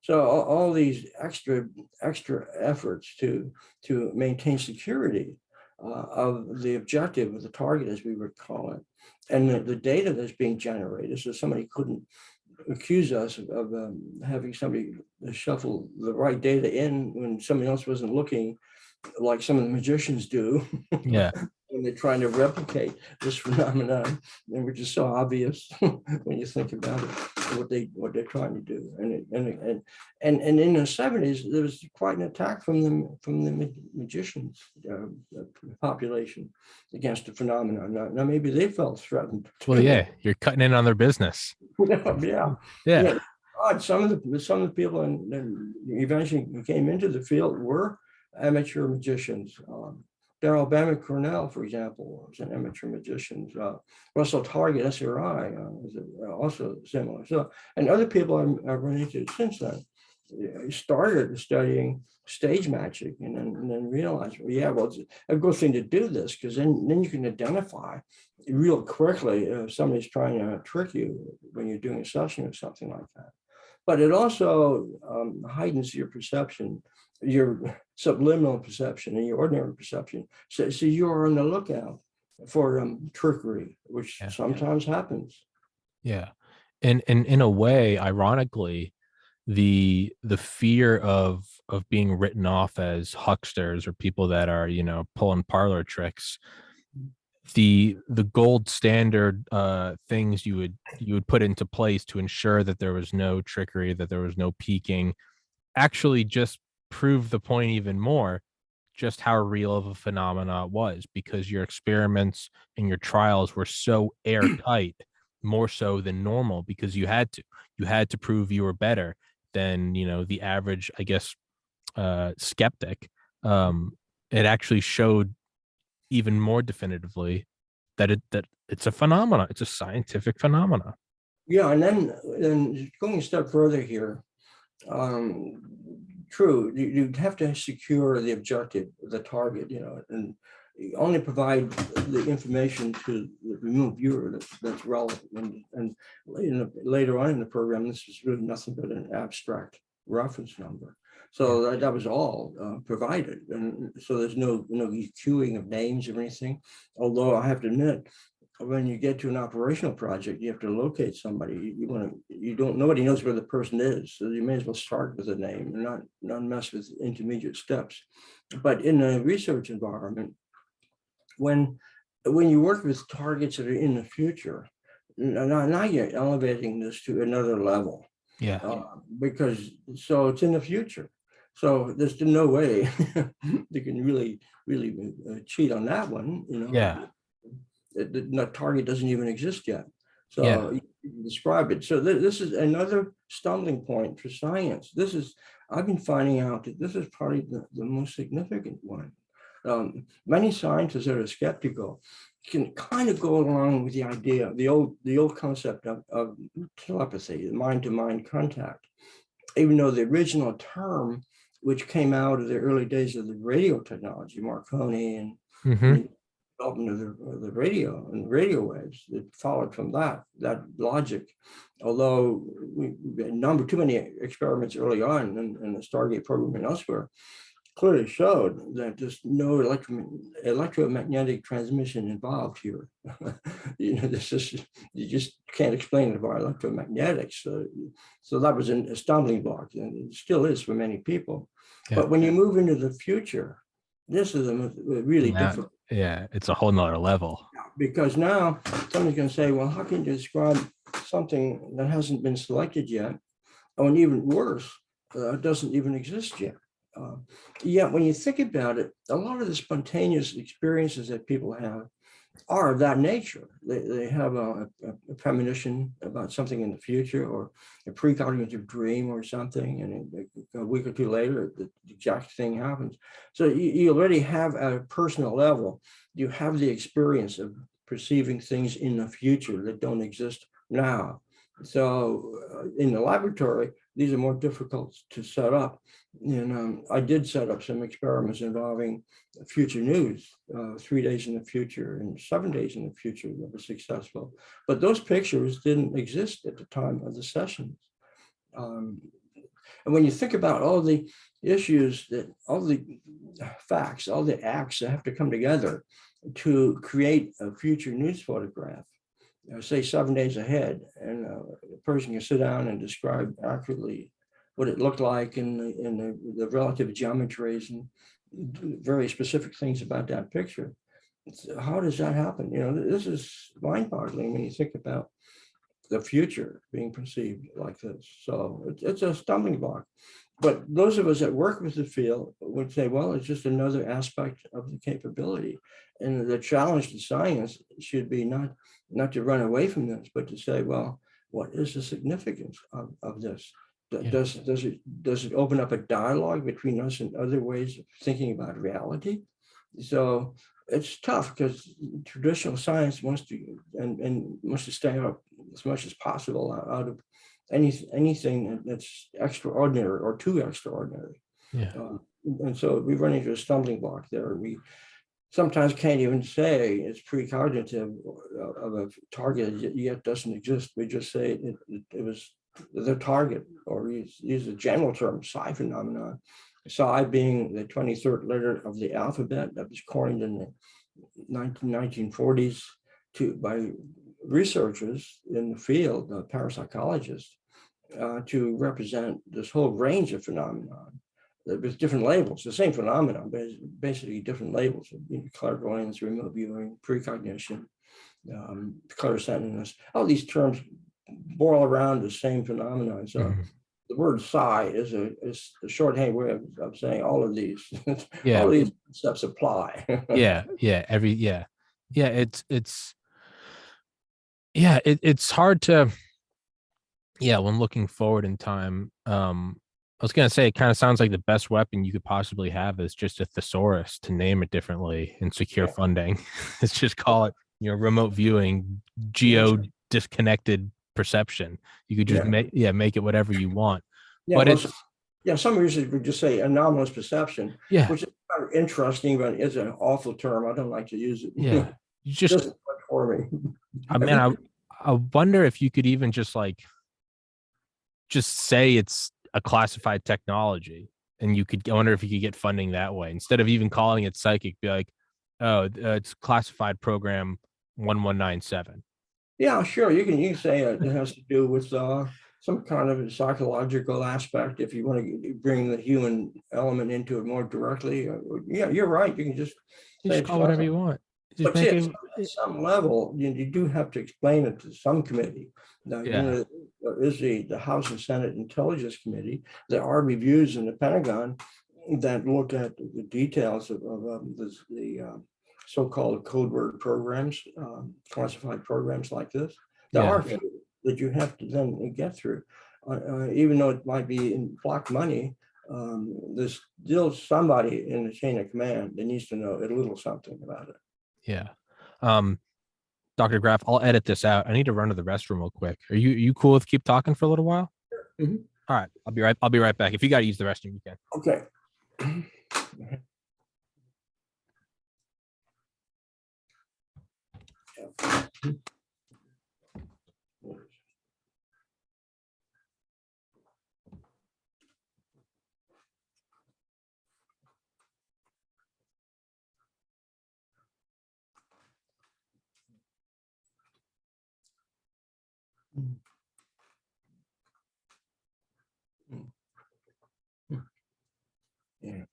So all these extra efforts to maintain security of the objective of the target, as we would call it, and the data that's being generated, so somebody couldn't accuse us of having somebody shuffle the right data in when somebody else wasn't looking, like some of the magicians do. Yeah. When they're trying to replicate this phenomenon, and which is so obvious when you think about it, what they're trying to do. And in the 70s, there was quite an attack from the magicians population against the phenomenon. Now maybe they felt threatened. Well, yeah, you're cutting in on their business. Yeah. Some of the people and eventually came into the field were amateur magicians. Darrell Bannock Cornell, for example, was an amateur magician. Russell Target, SRI, was also similar. So, and other people I've run into since then started studying stage magic, and then realized, well, it's a good thing to do this, because then you can identify real quickly if somebody's trying to trick you when you're doing a session or something like that. But it also heightens your perception, your subliminal perception and your ordinary perception. So you're on the lookout for trickery, which sometimes happens. Yeah. And in a way, ironically, the fear of being written off as hucksters or people that are, pulling parlor tricks, the gold standard things you would put into place to ensure that there was no trickery, that there was no peeking, actually just prove the point even more, just how real of a phenomena it was, because your experiments and your trials were so airtight, more so than normal, because you had to prove you were better than the average, I guess, skeptic. It actually showed even more definitively that it's a phenomena. It's a scientific phenomena. Yeah, and then going a step further here, true, you'd have to secure the objective, the target, and you only provide the information to the remote viewer that's relevant. And later on in the program, this is really nothing but an abstract reference number. So that was all provided, and so there's no queuing of names or anything. Although I have to admit, when you get to an operational project, you have to locate somebody. Nobody knows where the person is, so you may as well start with a name and not mess with intermediate steps. But in a research environment, when you work with targets that are in the future, now you're elevating this to another level. Because so it's in the future. So there's no way they can really cheat on that one. The target doesn't even exist yet. So you describe it. So this is another stumbling point for science. I've been finding out that this is probably the most significant one. Many scientists that are skeptical can kind of go along with the idea, the old concept of telepathy, mind-to-mind contact, even though the original term, which came out of the early days of the radio technology, Marconi and the development of the radio and radio waves, that followed from that logic. Although we had too many experiments early on in the Stargate program and elsewhere, clearly showed that there's no electromagnetic transmission involved here. This is, you just can't explain it by electromagnetics. So that was a stumbling block, and it still is for many people. Yeah. But when you move into the future, this is a really difficult. Yeah, it's a whole nother level. Because now someone's going to say, well, how can you describe something that hasn't been selected yet? Oh, and even worse, it doesn't even exist yet. Yet when you think about it, a lot of the spontaneous experiences that people have are of that nature. They have a premonition about something in the future, or a precognitive dream or something, and a week or two later, the exact thing happens. So you already have, at a personal level, you have the experience of perceiving things in the future that don't exist now. So in the laboratory, these are more difficult to set up. And I did set up some experiments involving future news, 3 days in the future and 7 days in the future that were successful. But those pictures didn't exist at the time of the sessions. And when you think about all the issues, that all the facts, all the acts that have to come together to create a future news photograph, say 7 days ahead, and a person can sit down and describe accurately what it looked like and the relative geometries and very specific things about that picture. How does that happen? This is mind-boggling when you think about the future being perceived like this. So it's a stumbling block. But those of us that work with the field would say, well, it's just another aspect of the capability. And the challenge to science should be not to run away from this, but to say, well, what is the significance of this? Does it open up a dialogue between us and other ways of thinking about reality? So it's tough, because traditional science wants to stay up as much as possible out of anything that's extraordinary or too extraordinary. Yeah. And so we run into a stumbling block there. We sometimes can't even say it's precognitive of a target yet doesn't exist. We just say it was the target, or use a general term, psi phenomenon. Psi being the 23rd letter of the alphabet that was coined in the 1940s by researchers in the field, parapsychologists, to represent this whole range of phenomenon with different labels, the same phenomenon, but basically different labels: clairvoyance, remote viewing, precognition, clairsentience. All these terms boil around the same phenomenon. So the word psi is a shorthand way of saying all of these. Yeah. All these steps apply. It's hard to, when looking forward in time. I was gonna say, it kind of sounds like the best weapon you could possibly have is just a thesaurus, to name it differently and secure funding. Let's just call it, remote viewing, disconnected perception. You could just make it whatever you want. But some users would just say anomalous perception, which is kind of interesting, but it's an awful term. I don't like to use it. Yeah, just doesn't work for me. I wonder if you could even just say it's a classified technology, and I wonder if you could get funding that way, instead of even calling it psychic. Be like, oh, it's classified program 1197. Yeah, sure. You can say it has to do with some kind of a psychological aspect, if you want to bring the human element into it more directly. Yeah, you're right. You can just call whatever you want. But at some level, you do have to explain it to some committee. Now, there is the House and Senate Intelligence Committee. There are reviews in the Pentagon that look at the details of the so-called code word programs, classified programs like this. There are few that you have to then get through, even though it might be in black money. there's still somebody in the chain of command that needs to know a little something about it. Yeah. Dr. Graff, I'll edit this out. I need to run to the restroom real quick. Are you cool with keep talking for a little while? Mhm. All right. I'll be right back. If you got to use the restroom, you can. Okay. Yeah.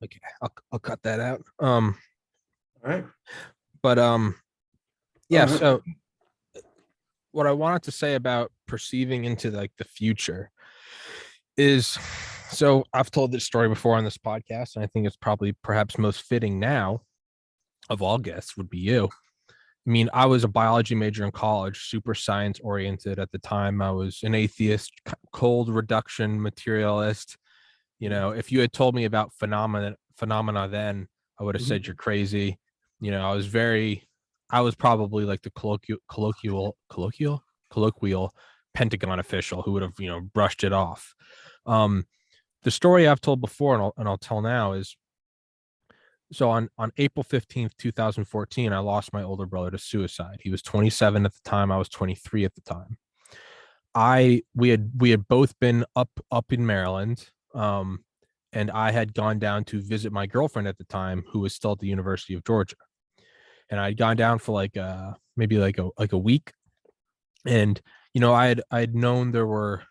Okay. I'll cut that out. All right. But yeah, All right. so what I wanted to say about perceiving into like the future is, so I've told this story before on this podcast, and I think it's probably perhaps most fitting now of all guests would be you. I mean, I was a biology major in college, super science oriented at the time. I was an atheist, cold reduction materialist. You know, if you had told me about phenomena then, I would have said you're crazy. You know, I was probably like the colloquial Pentagon official who would have, you know, brushed it off. Um, the story I've told before and I'll tell now is, so on April 15th, 2014, I lost my older brother to suicide. He was 27 at the time. I was 23 at the time. We had both been up in Maryland. And I had gone down to visit my girlfriend at the time, who was still at the University of Georgia. And I'd gone down for like maybe like a week. And you know, I had known there were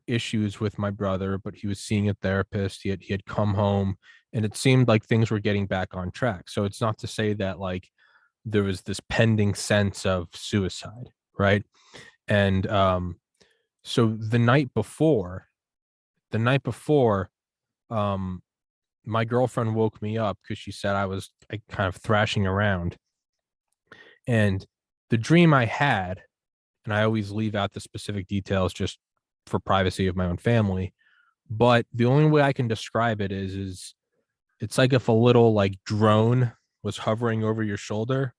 issues with my brother, but he was seeing a therapist. He had come home, and it seemed like things were getting back on track. So it's not to say that like there was this pending sense of suicide, right? And so the night before, um, my girlfriend woke me up because she said I was like, kind of thrashing around, and the dream I had, and I always leave out the specific details just for privacy of my own family. But the only way I can describe it is it's like if a little like drone was hovering over your shoulder.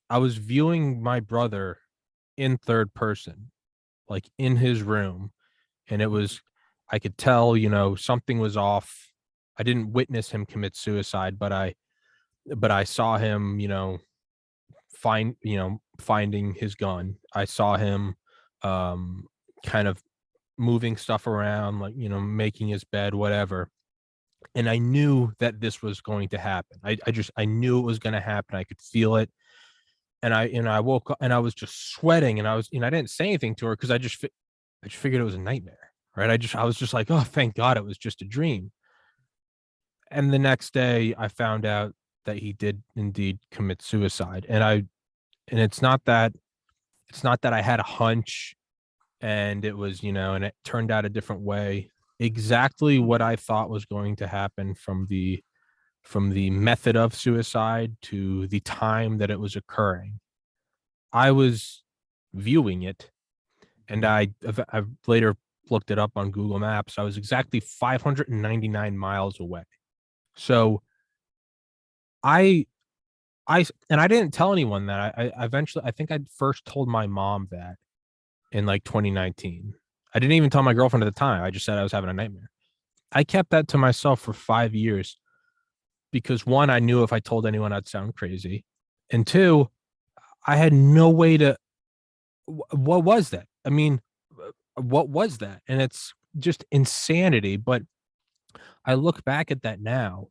I was viewing my brother in third person, like in his room, and it was, I could tell, you know, something was off. I didn't witness him commit suicide, but I saw him, you know, finding his gun. I saw him um kind of moving stuff around, like, you know, making his bed, whatever. And I knew that this was going to happen. I knew it was going to happen. I could feel it. And I woke up and I was just sweating, and I didn't say anything to her because I just figured it was a nightmare, right? I was just like, oh, thank God it was just a dream. And the next day I found out that he did indeed commit suicide. And it's not that I had a hunch and it was, you know, and it turned out a different way. Exactly what I thought was going to happen from the method of suicide to the time that it was occurring. I was viewing it, and I've later looked it up on Google Maps. I was exactly 599 miles away. So I and I didn't tell anyone that. I eventually, I think I first told my mom that in like 2019. I didn't even tell my girlfriend at the time. I just said I was having a nightmare. I kept that to myself for 5 years because one, I knew if I told anyone I'd sound crazy. And two, I had no way to, what was that? I mean, what was that? And it's just insanity. But I look back at that now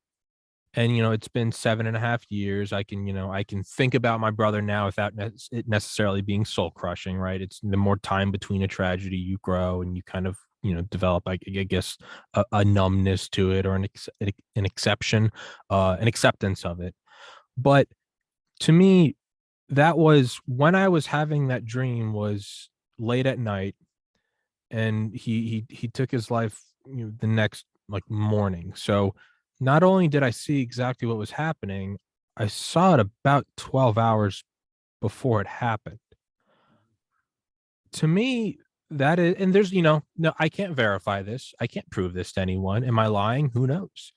and, it's been 7.5 years. I can think about my brother now without it necessarily being soul crushing, right? It's the more time between a tragedy you grow and you kind of, develop, I guess, a numbness to it or an exception, an acceptance of it. But to me, that was when I was having that dream was late at night, and he took his life, the next like morning. So not only did I see exactly what was happening, I saw it about 12 hours before it happened. To me, that is, and there's, no, I can't verify this. I can't prove this to anyone. Am I lying? Who knows?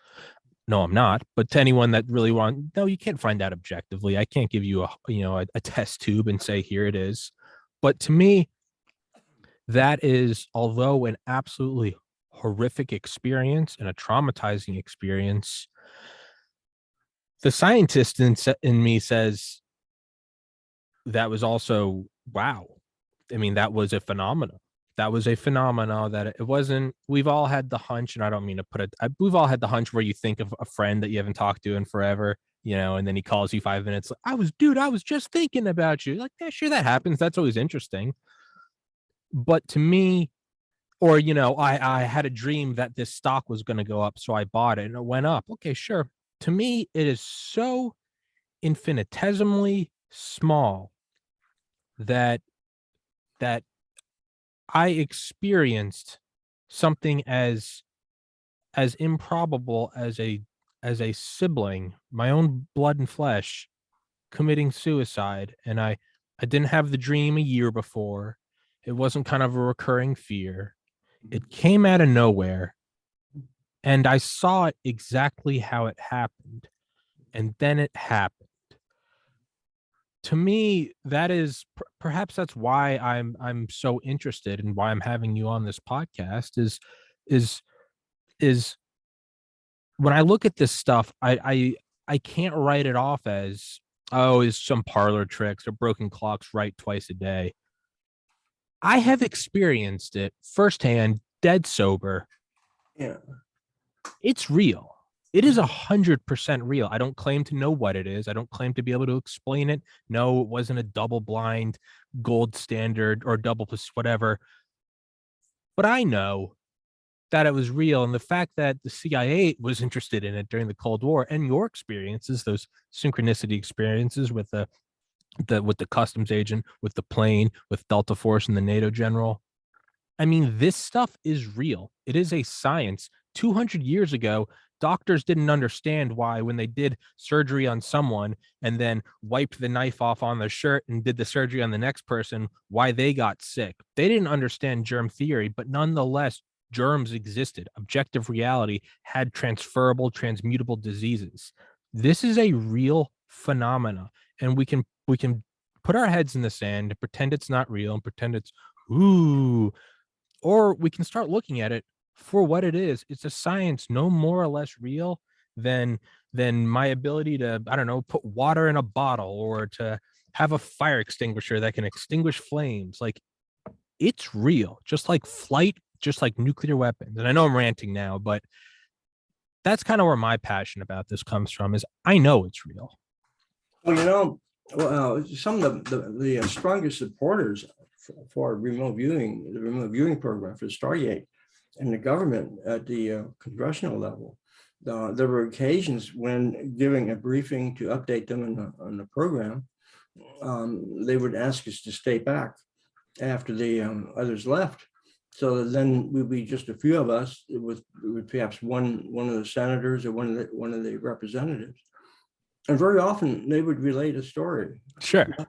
No, I'm not. But to anyone that really no, you can't find out objectively. I can't give you a test tube and say, here it is. But to me, that is, although an absolutely horrific experience and a traumatizing experience, the scientist in me says that was also, wow. I mean, that was a phenomenon. That was a phenomena that it wasn't. We've all had the hunch, and I don't mean to put it. We've all had the hunch where you think of a friend that you haven't talked to in forever, and then he calls you 5 minutes. I was just thinking about you. Like, yeah, sure, that happens. That's always interesting. But to me, or I had a dream that this stock was going to go up, so I bought it, and it went up. Okay, sure. To me, it is so infinitesimally small that that I experienced something as improbable as a sibling, my own blood and flesh, committing suicide. And I didn't have the dream a year before. It wasn't kind of a recurring fear. It came out of nowhere, and I saw it exactly how it happened. And then it happened. To me, that is perhaps that's why I'm so interested and why I'm having you on this podcast is is when I look at this stuff, I can't write it off as, oh, is some parlor tricks or broken clocks right twice a day. I have experienced it firsthand, dead sober. Yeah. It's real. It is 100% real. I don't claim to know what it is. I don't claim to be able to explain it. No, it wasn't a double blind gold standard or double whatever. But I know that it was real. And the fact that the CIA was interested in it during the Cold War, and your experiences, those synchronicity experiences with the customs agent, with the plane, with Delta Force and the NATO general. I mean, this stuff is real. It is a science. 200 years ago, doctors didn't understand why, when they did surgery on someone and then wiped the knife off on their shirt and did the surgery on the next person, why they got sick. They didn't understand germ theory, but nonetheless, germs existed. Objective reality had transferable, transmutable diseases. This is a real phenomena, and we can put our heads in the sand and pretend it's not real and pretend it's ooh, or we can start looking at it for what it is. It's a science no more or less real than my ability to, I don't know, put water in a bottle or to have a fire extinguisher that can extinguish flames. Like, it's real, just like flight, just like nuclear weapons. And I know I'm ranting now, but that's kind of where my passion about this comes from, is I know it's real. Well, some of the strongest supporters for the remote viewing program for Stargate and the government at the congressional level, there were occasions when giving a briefing to update them on the program, they would ask us to stay back after the others left. So then we'd be just a few of us with perhaps one of the senators or one of the representatives. And very often they would relate a story. Sure. Not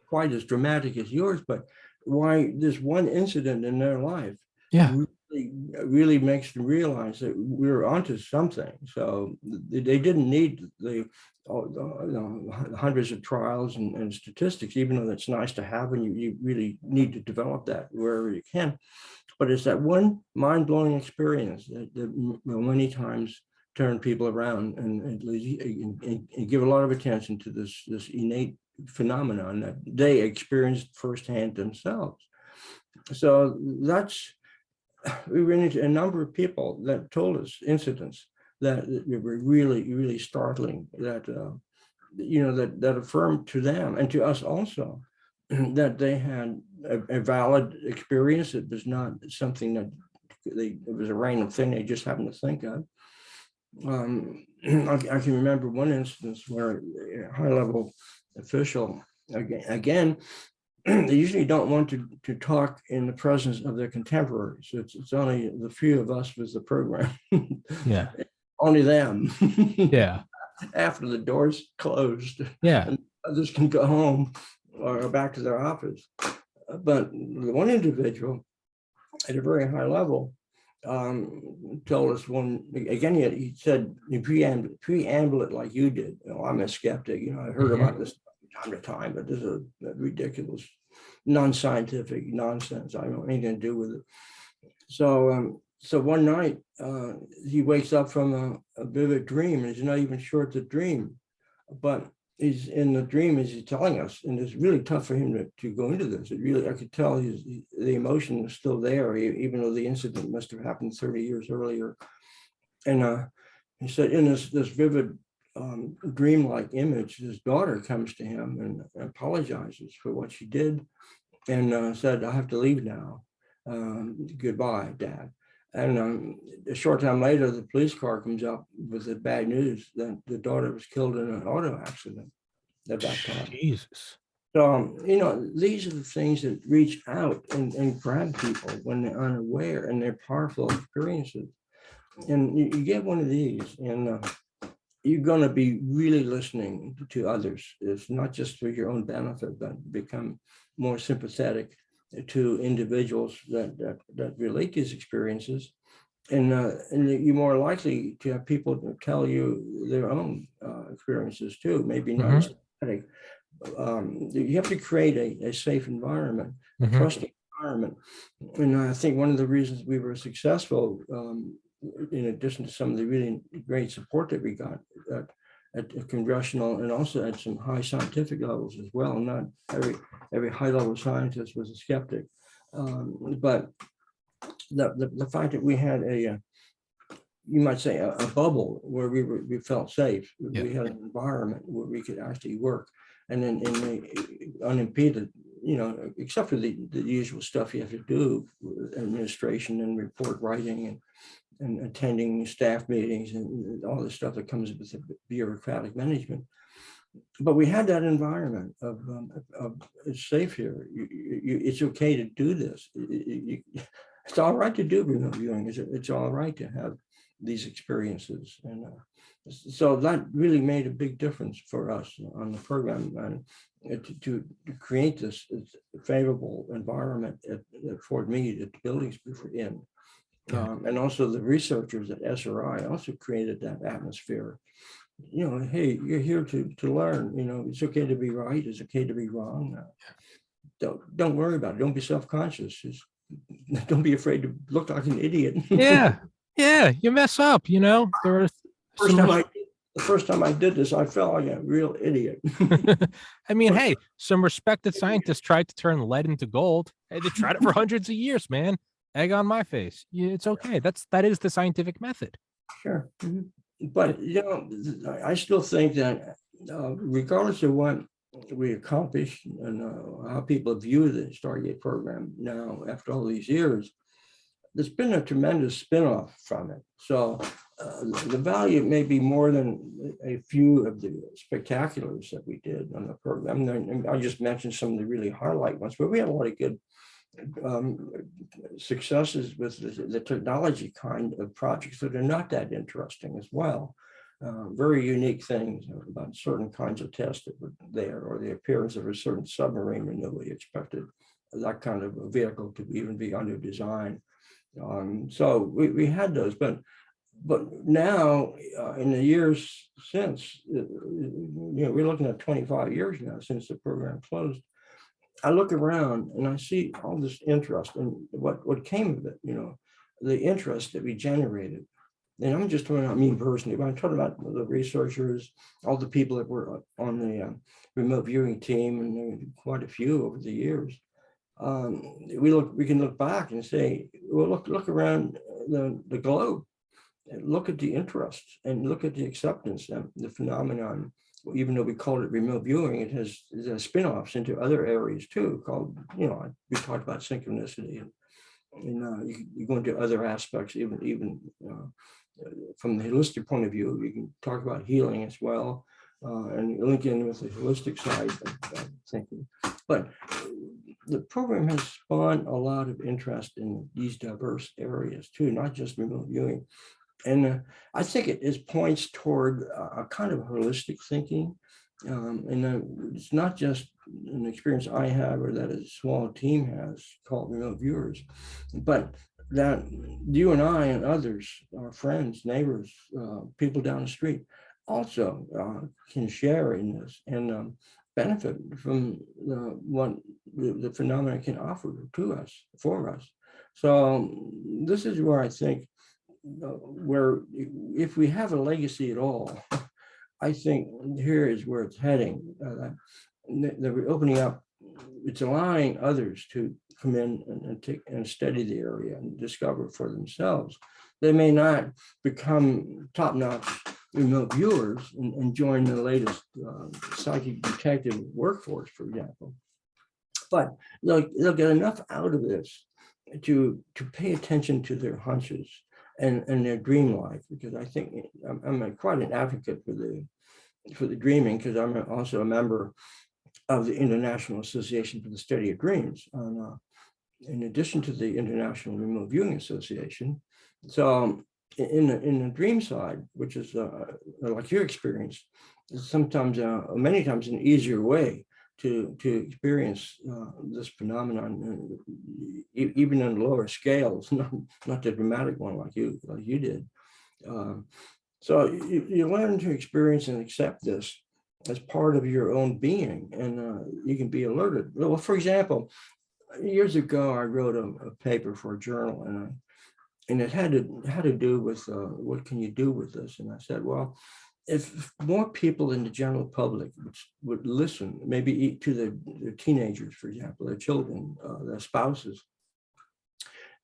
quite as dramatic as yours, but why this one incident in their life Yeah. really really makes them realize that we're onto something. So they didn't need the hundreds of trials and statistics, even though that's nice to have, and you really need to develop that wherever you can. But it's that one mind-blowing experience that many times turn people around and give a lot of attention to this innate phenomenon that they experienced firsthand themselves. So we ran into a number of people that told us incidents that were really, really startling, that that affirmed to them and to us also that they had a valid experience. It was not something that it was a random thing they just happened to think of. I can remember one instance where a high-level official, again, they usually don't want to talk in the presence of their contemporaries. It's only the few of us with the program. Yeah. Only them. Yeah. After the doors closed. Yeah. And others can go home or back to their office. But the one individual at a very high level told us he said, you preamble it like you did. I'm a skeptic, I heard about this time to time, but this is a ridiculous, non-scientific nonsense. I don't have anything to do with it. So one night he wakes up from a vivid dream, and he's not even sure it's a dream, but he's in the dream as he's telling us, and it's really tough for him to go into this. I could tell the emotion is still there, even though the incident must have happened 30 years earlier. And he said in this vivid dreamlike image, his daughter comes to him and apologizes for what she did, and said, "I have to leave now. Goodbye, Dad." And a short time later, the police car comes up with the bad news that the daughter was killed in an auto accident at that time. Jesus. So, these are the things that reach out and grab people when they're unaware, and they're powerful experiences. And you get one of these, and you're going to be really listening to others. It's not just for your own benefit, but become more sympathetic to individuals that relate these experiences, and you're more likely to have people tell you their own experiences too. Maybe not as sympathetic. You have to create a safe environment, a trusting environment, and I think one of the reasons we were successful, in addition to some of the really great support that we got at congressional and also at some high scientific levels as well. Not every high level scientist was a skeptic, but the fact that we had you might say a bubble where we felt safe. Yeah. We had an environment where we could actually work, and then unimpeded, except for the usual stuff you have to do, administration and report writing and attending staff meetings and all the stuff that comes with the bureaucratic management. But we had that environment of it's safe here. It's okay to do this. It's all right to do remote viewing. It's all right to have these experiences. And so that really made a big difference for us on the program, and to create this favorable environment at Fort Meade, at the buildings we were in. And also the researchers at SRI also created that atmosphere. Hey, you're here to learn. It's okay to be right. It's okay to be wrong. Don't worry about it. Don't be self-conscious. Just don't be afraid to look like an idiot. Yeah, you mess up. The first time I did this, I felt like a real idiot. I mean, hey, some respected scientists tried to turn lead into gold. Hey, they tried it for hundreds of years, man. Egg on my face. It's okay. That is the scientific method. Sure. But I still think that regardless of what we accomplish and how people view the Stargate program now after all these years, there's been a tremendous spin-off from it. So the value may be more than a few of the spectaculars that we did on the program. And I just mentioned some of the really highlight ones, but we had a lot of good successes with the technology kind of projects that are not that interesting as well. Very unique things about certain kinds of tests that were there, or the appearance of a certain submarine when nobody expected that kind of a vehicle to even be under design. So we had those, but now in the years since, we're looking at 25 years now since the program closed. I look around and I see all this interest and what came of it, the interest that we generated. And I'm just talking about me personally, but I'm talking about the researchers, all the people that were on the remote viewing team, and there were quite a few over the years. We can look back and say, well, look around the globe, and look at the interest and look at the acceptance and the phenomenon. Even though we call it remote viewing, it has spin-offs into other areas too, called, we talked about synchronicity, and you go into other aspects, even from the holistic point of view. You can talk about healing as well, and link in with the holistic side of thinking. But the program has spawned a lot of interest in these diverse areas too, not just remote viewing. And I think it points toward a kind of holistic thinking. And it's not just an experience I have or that a small team has called remote viewers, but that you and I and others, our friends, neighbors, people down the street, also can share in this and benefit from what the phenomenon can offer to us, for us. So this is where I think, where if we have a legacy at all, I think here is where it's heading. That we're opening up, it's allowing others to come in and take and study the area and discover for themselves. They may not become top-notch remote viewers and join the latest psychic detective workforce, for example, but they'll get enough out of this to pay attention to their hunches and their dream life, because I think I'm quite an advocate for the dreaming, because I'm also a member of the International Association for the Study of Dreams, in addition to the International Remote Viewing Association. So in the dream side, which is like your experience, is sometimes, many times, an easier way to experience this phenomenon, even on lower scales, not the dramatic one like you did. So you learn to experience and accept this as part of your own being, and you can be alerted. Well, for example, years ago, I wrote a paper for a journal, and it had to do with what can you do with this? And I said, well, if more people in the general public would listen, maybe to their teenagers, for example, their children, their spouses,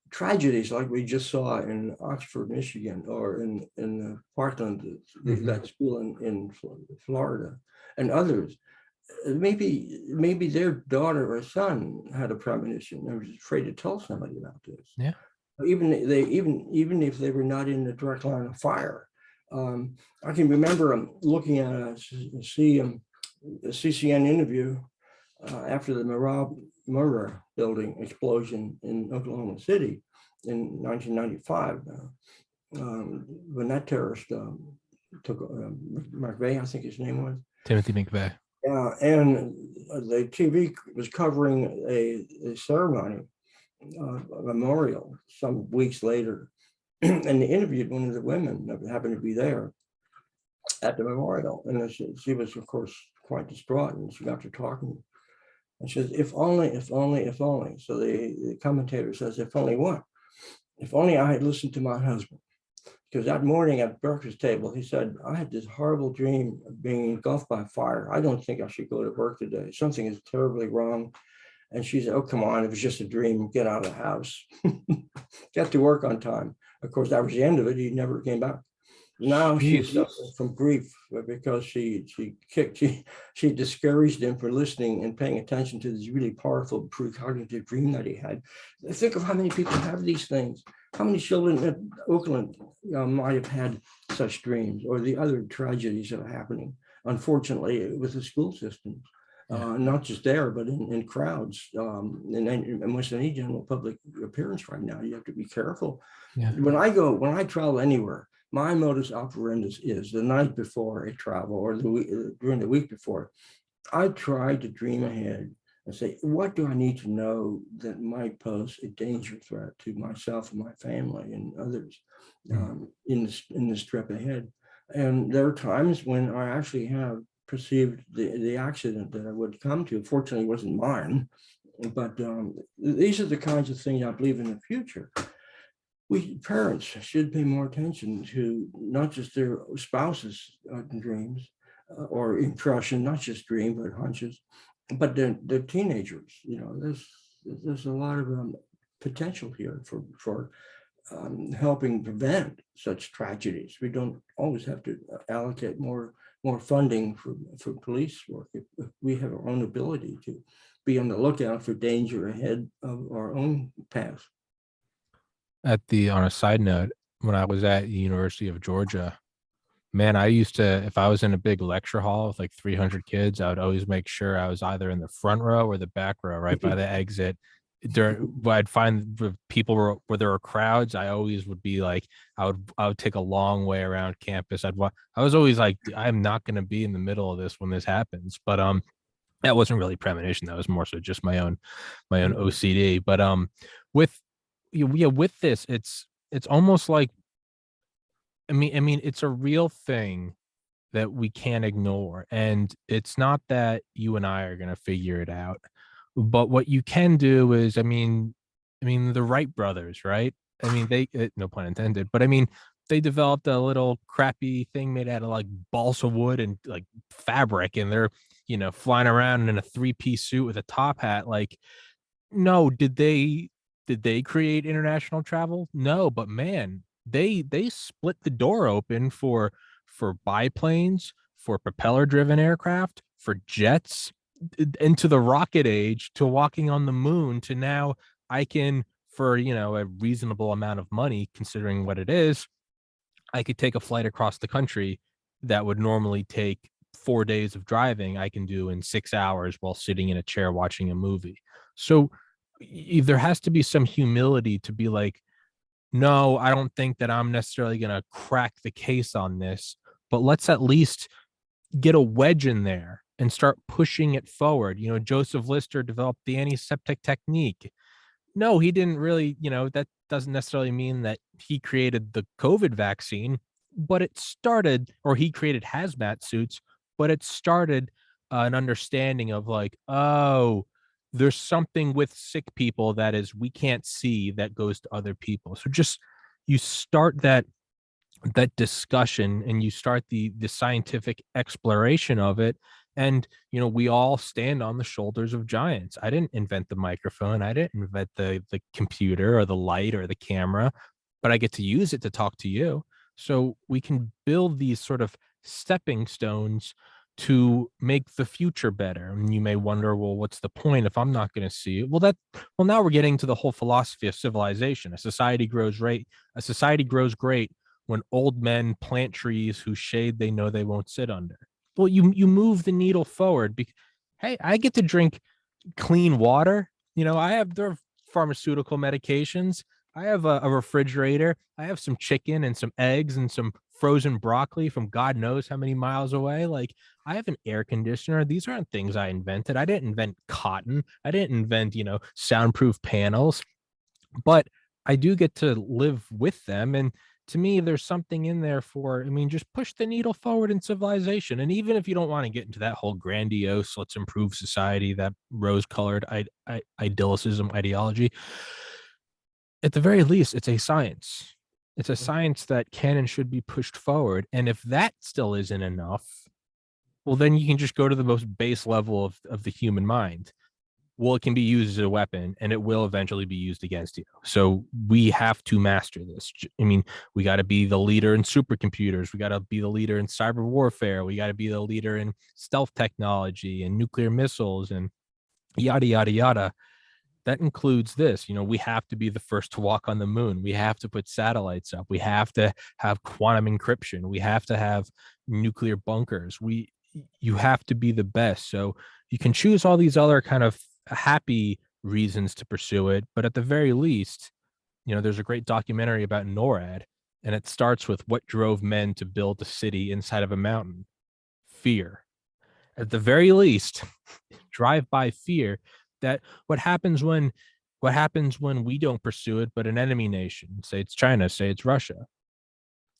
tragedies like we just saw in Oxford, Michigan, or in Parkland, that school in Florida, and others, maybe their daughter or son had a premonition and was afraid to tell somebody about this. Yeah. Even if they were not in the direct line of fire. I can remember looking at a CCN interview after the Murrah building explosion in Oklahoma City in 1995, when that terrorist took McVeigh, I think his name was. Timothy McVeigh. Yeah, and the TV was covering a ceremony, a memorial, some weeks later, and they interviewed one of the women that happened to be there at the memorial, and she was, of course, quite distraught, and she got to talking. And she says, if only, if only, if only. So the commentator says, if only what? If only I had listened to my husband. Because that morning at the breakfast table, he said, I had this horrible dream of being engulfed by fire. I don't think I should go to work today. Something is terribly wrong. And she said, oh, come on, it was just a dream. Get out of the house. Get to work on time. Of course, that was the end of it. He never came back. Now she's suffering from grief because she discouraged him for listening and paying attention to this really powerful precognitive dream that he had. Think of how many people have these things. How many children at Oakland might have had such dreams, or the other tragedies that are happening, unfortunately, with the school systems. Not just there, but in crowds, and almost any general public appearance right now. You have to be careful. Yeah. When I travel anywhere, my modus operandi is the night before I travel, or during the week before, I try to dream ahead and say, what do I need to know that might pose a danger threat to myself and my family and others in this trip ahead? And there are times when I actually have perceived the accident that I would come to. Fortunately, it wasn't mine, but these are the kinds of things I believe in the future. We parents should pay more attention to not just their spouses' dreams or impression, not just dream, but hunches, but the teenagers. There's a lot of potential here for helping prevent such tragedies. We don't always have to allocate more funding for police work if we have our own ability to be on the lookout for danger ahead of our own path. On a side note, when I was at the University of Georgia, man, I used to, if I was in a big lecture hall with like 300 kids, I would always make sure I was either in the front row or the back row, right by the exit. I'd find people where there were crowds. I always would be like, I would take a long way around campus. I was always like, I'm not going to be in the middle of this when this happens. But that wasn't really premonition. That was more so just my own OCD. But with with this, it's almost like, I mean, it's a real thing that we can't ignore. And it's not that you and I are going to figure it out. But what you can do is, I mean, the Wright brothers, right? I mean, no pun intended, but I mean, they developed a little crappy thing made out of like balsa wood and like fabric, and they're, flying around in a three-piece suit with a top hat. Like, no, did they create international travel? No, but man, they split the door open for biplanes, for propeller driven aircraft, for jets, into the rocket age, to walking on the moon, to now I can, for a reasonable amount of money considering what it is, I could take a flight across the country that would normally take 4 days of driving. I can do in 6 hours while sitting in a chair watching a movie. So there has to be some humility to be like, no, I don't think that I'm necessarily going to crack the case on this, but let's at least get a wedge in there and start pushing it forward. Joseph Lister developed the antiseptic technique. No, he didn't really, that doesn't necessarily mean that he created the COVID vaccine, but it started, or he created hazmat suits, but it started an understanding of like, oh, there's something with sick people that is we can't see that goes to other people. So just you start that discussion and you start the scientific exploration of it, and we all stand on the shoulders of giants. I didn't invent the microphone, I didn't invent the computer or the light or the camera, but I get to use it to talk to you. So we can build these sort of stepping stones to make the future better. And you may wonder, well, what's the point if I'm not going to see it? Well, now we're getting to the whole philosophy of civilization. A society grows great when old men plant trees whose shade they know they won't sit under. Well, you move the needle forward. Hey, I get to drink clean water. There are pharmaceutical medications. I have a refrigerator. I have some chicken and some eggs and some frozen broccoli from God knows how many miles away. Like, I have an air conditioner. These aren't things I invented. I didn't invent cotton. I didn't invent, soundproof panels, but I do get to live with them. And to me, there's something in there for, just push the needle forward in civilization. And even if you don't want to get into that whole grandiose, let's improve society, that rose colored idealicism ideology, at the very least, it's a science. It's a science that can and should be pushed forward. And if that still isn't enough, well, then you can just go to the most base level of the human mind. Well, it can be used as a weapon and it will eventually be used against you. So we have to master this. We got to be the leader in supercomputers. We got to be the leader in cyber warfare. We got to be the leader in stealth technology and nuclear missiles and yada, yada, yada. That includes this. We have to be the first to walk on the moon. We have to put satellites up. We have to have quantum encryption. We have to have nuclear bunkers. You have to be the best. So you can choose all these other kind of happy reasons to pursue it, but at the very least, there's a great documentary about NORAD, and it starts with what drove men to build a city inside of a mountain: fear. at the very least, drive by fear that what happens when we don't pursue it, but an enemy nation, say it's China, say it's Russia.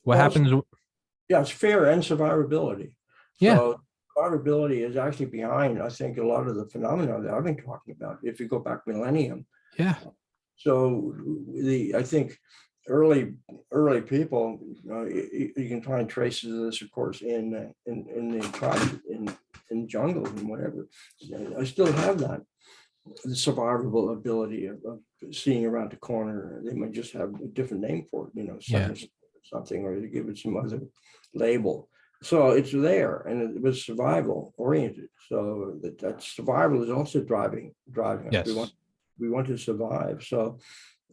What Well, happens? yeah, it's fear and survivability. Yeah, So survivability is actually behind, I think, a lot of the phenomena that I've been talking about. If you go back millennium, yeah, so I think early people, you can find traces of this, of course, in the tribes, in jungles and whatever. I still have that, the survivable ability of seeing around the corner. They might just have a different name for it, yeah. something, or to give it some other label. So it's there, and it was survival oriented. So that survival is also driving us. Yes. We want to survive. So,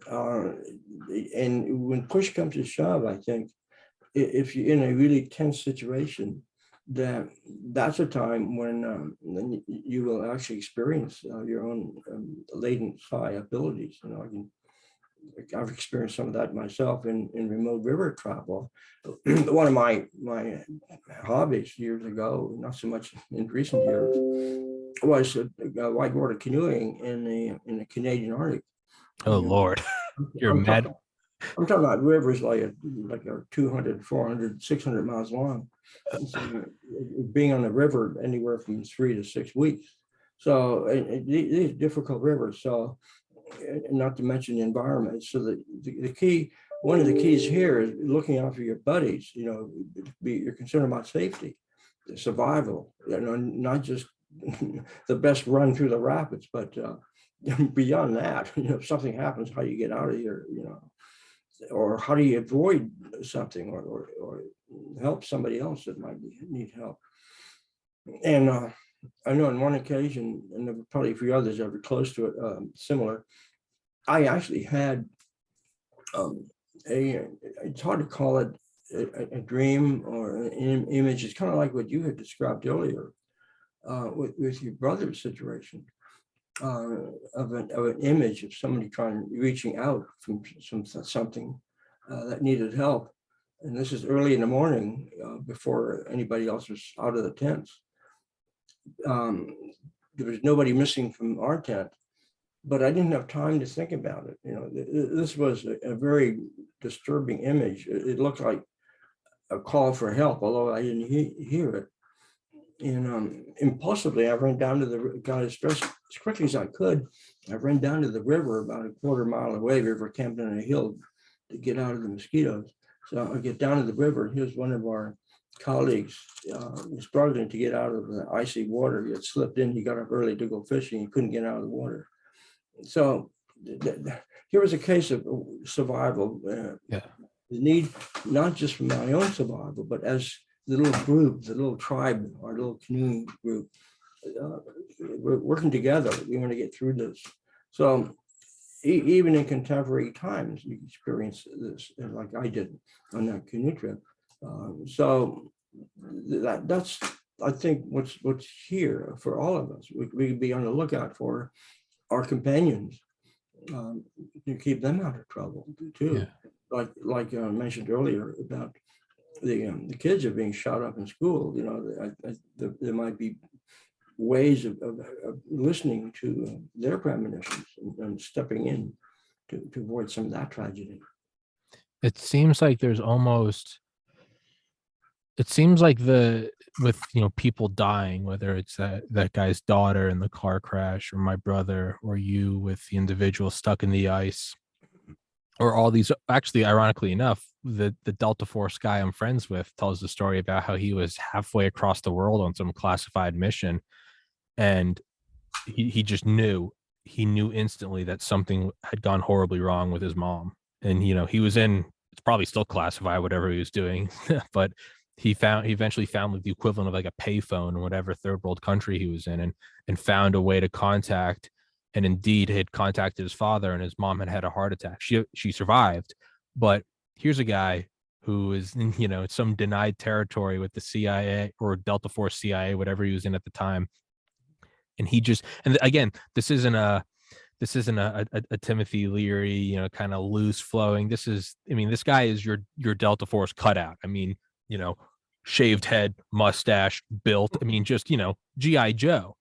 and when push comes to shove, I think if you're in a really tense situation, that's a time when you will actually experience your own latent psi abilities. I've experienced some of that myself in remote river travel. One of my hobbies years ago, not so much in recent years, was whitewater canoeing in the Canadian Arctic. Oh Lord, you're I'm mad. I'm talking about rivers like 200, 400, 600 miles long. So being on the river anywhere from 3 to 6 weeks. So these difficult rivers. So not to mention the environment. So the key, one of the keys here is looking out for your buddies. You're concerned about safety, survival. Not just the best run through the rapids, but beyond that, if something happens, how you get out of here. Or how do you avoid something, or help somebody else that might need help. And I know on one occasion, and there were probably a few others that were close to it, similar, I actually had it's hard to call it a dream or an image. It's kind of like what you had described earlier with your brother's situation. Of an image of somebody reaching out from something that needed help, and this is early in the morning before anybody else was out of the tents. There was nobody missing from our tent, but I didn't have time to think about it. This was a very disturbing image. It looked like a call for help, although I didn't hear it. And impulsively, I ran down to got as quickly as I could. I ran down to the river about a quarter mile away. We were camped on a hill to get out of the mosquitoes. So I get down to the river. Here's one of our colleagues struggling to get out of the icy water. He had slipped in. He got up early to go fishing. He couldn't get out of the water. So here was a case of survival. The need not just for my own survival, but as the little group, the little tribe, our little canoe group, we're working together. We want to get through this. So even in contemporary times, you experience this like I did on that canoe trip. So that's, I think, what's here for all of us. We can be on the lookout for our companions to keep them out of trouble too. Yeah. Like I mentioned earlier about the kids are being shot up in school. There might be ways of listening to their premonitions and stepping in to avoid some of that tragedy. It seems like with people dying, whether it's that guy's daughter in the car crash, or my brother, or you with the individual stuck in the ice, or all these, actually, ironically enough, the Delta Force guy I'm friends with tells the story about how he was halfway across the world on some classified mission, and he just knew instantly that something had gone horribly wrong with his mom. And he was in, it's probably still classified, whatever he was doing, but he eventually found like the equivalent of like a payphone in whatever third world country he was in, and found a way to contact, and indeed had contacted his father, and his mom had a heart attack. She survived, but here's a guy who is in some denied territory with the CIA or Delta Force CIA, whatever he was in at the time. And and again, this isn't a Timothy Leary, kind of loose flowing. This guy is your Delta Force cutout. shaved head, mustache, built. I mean, just, G.I. Joe.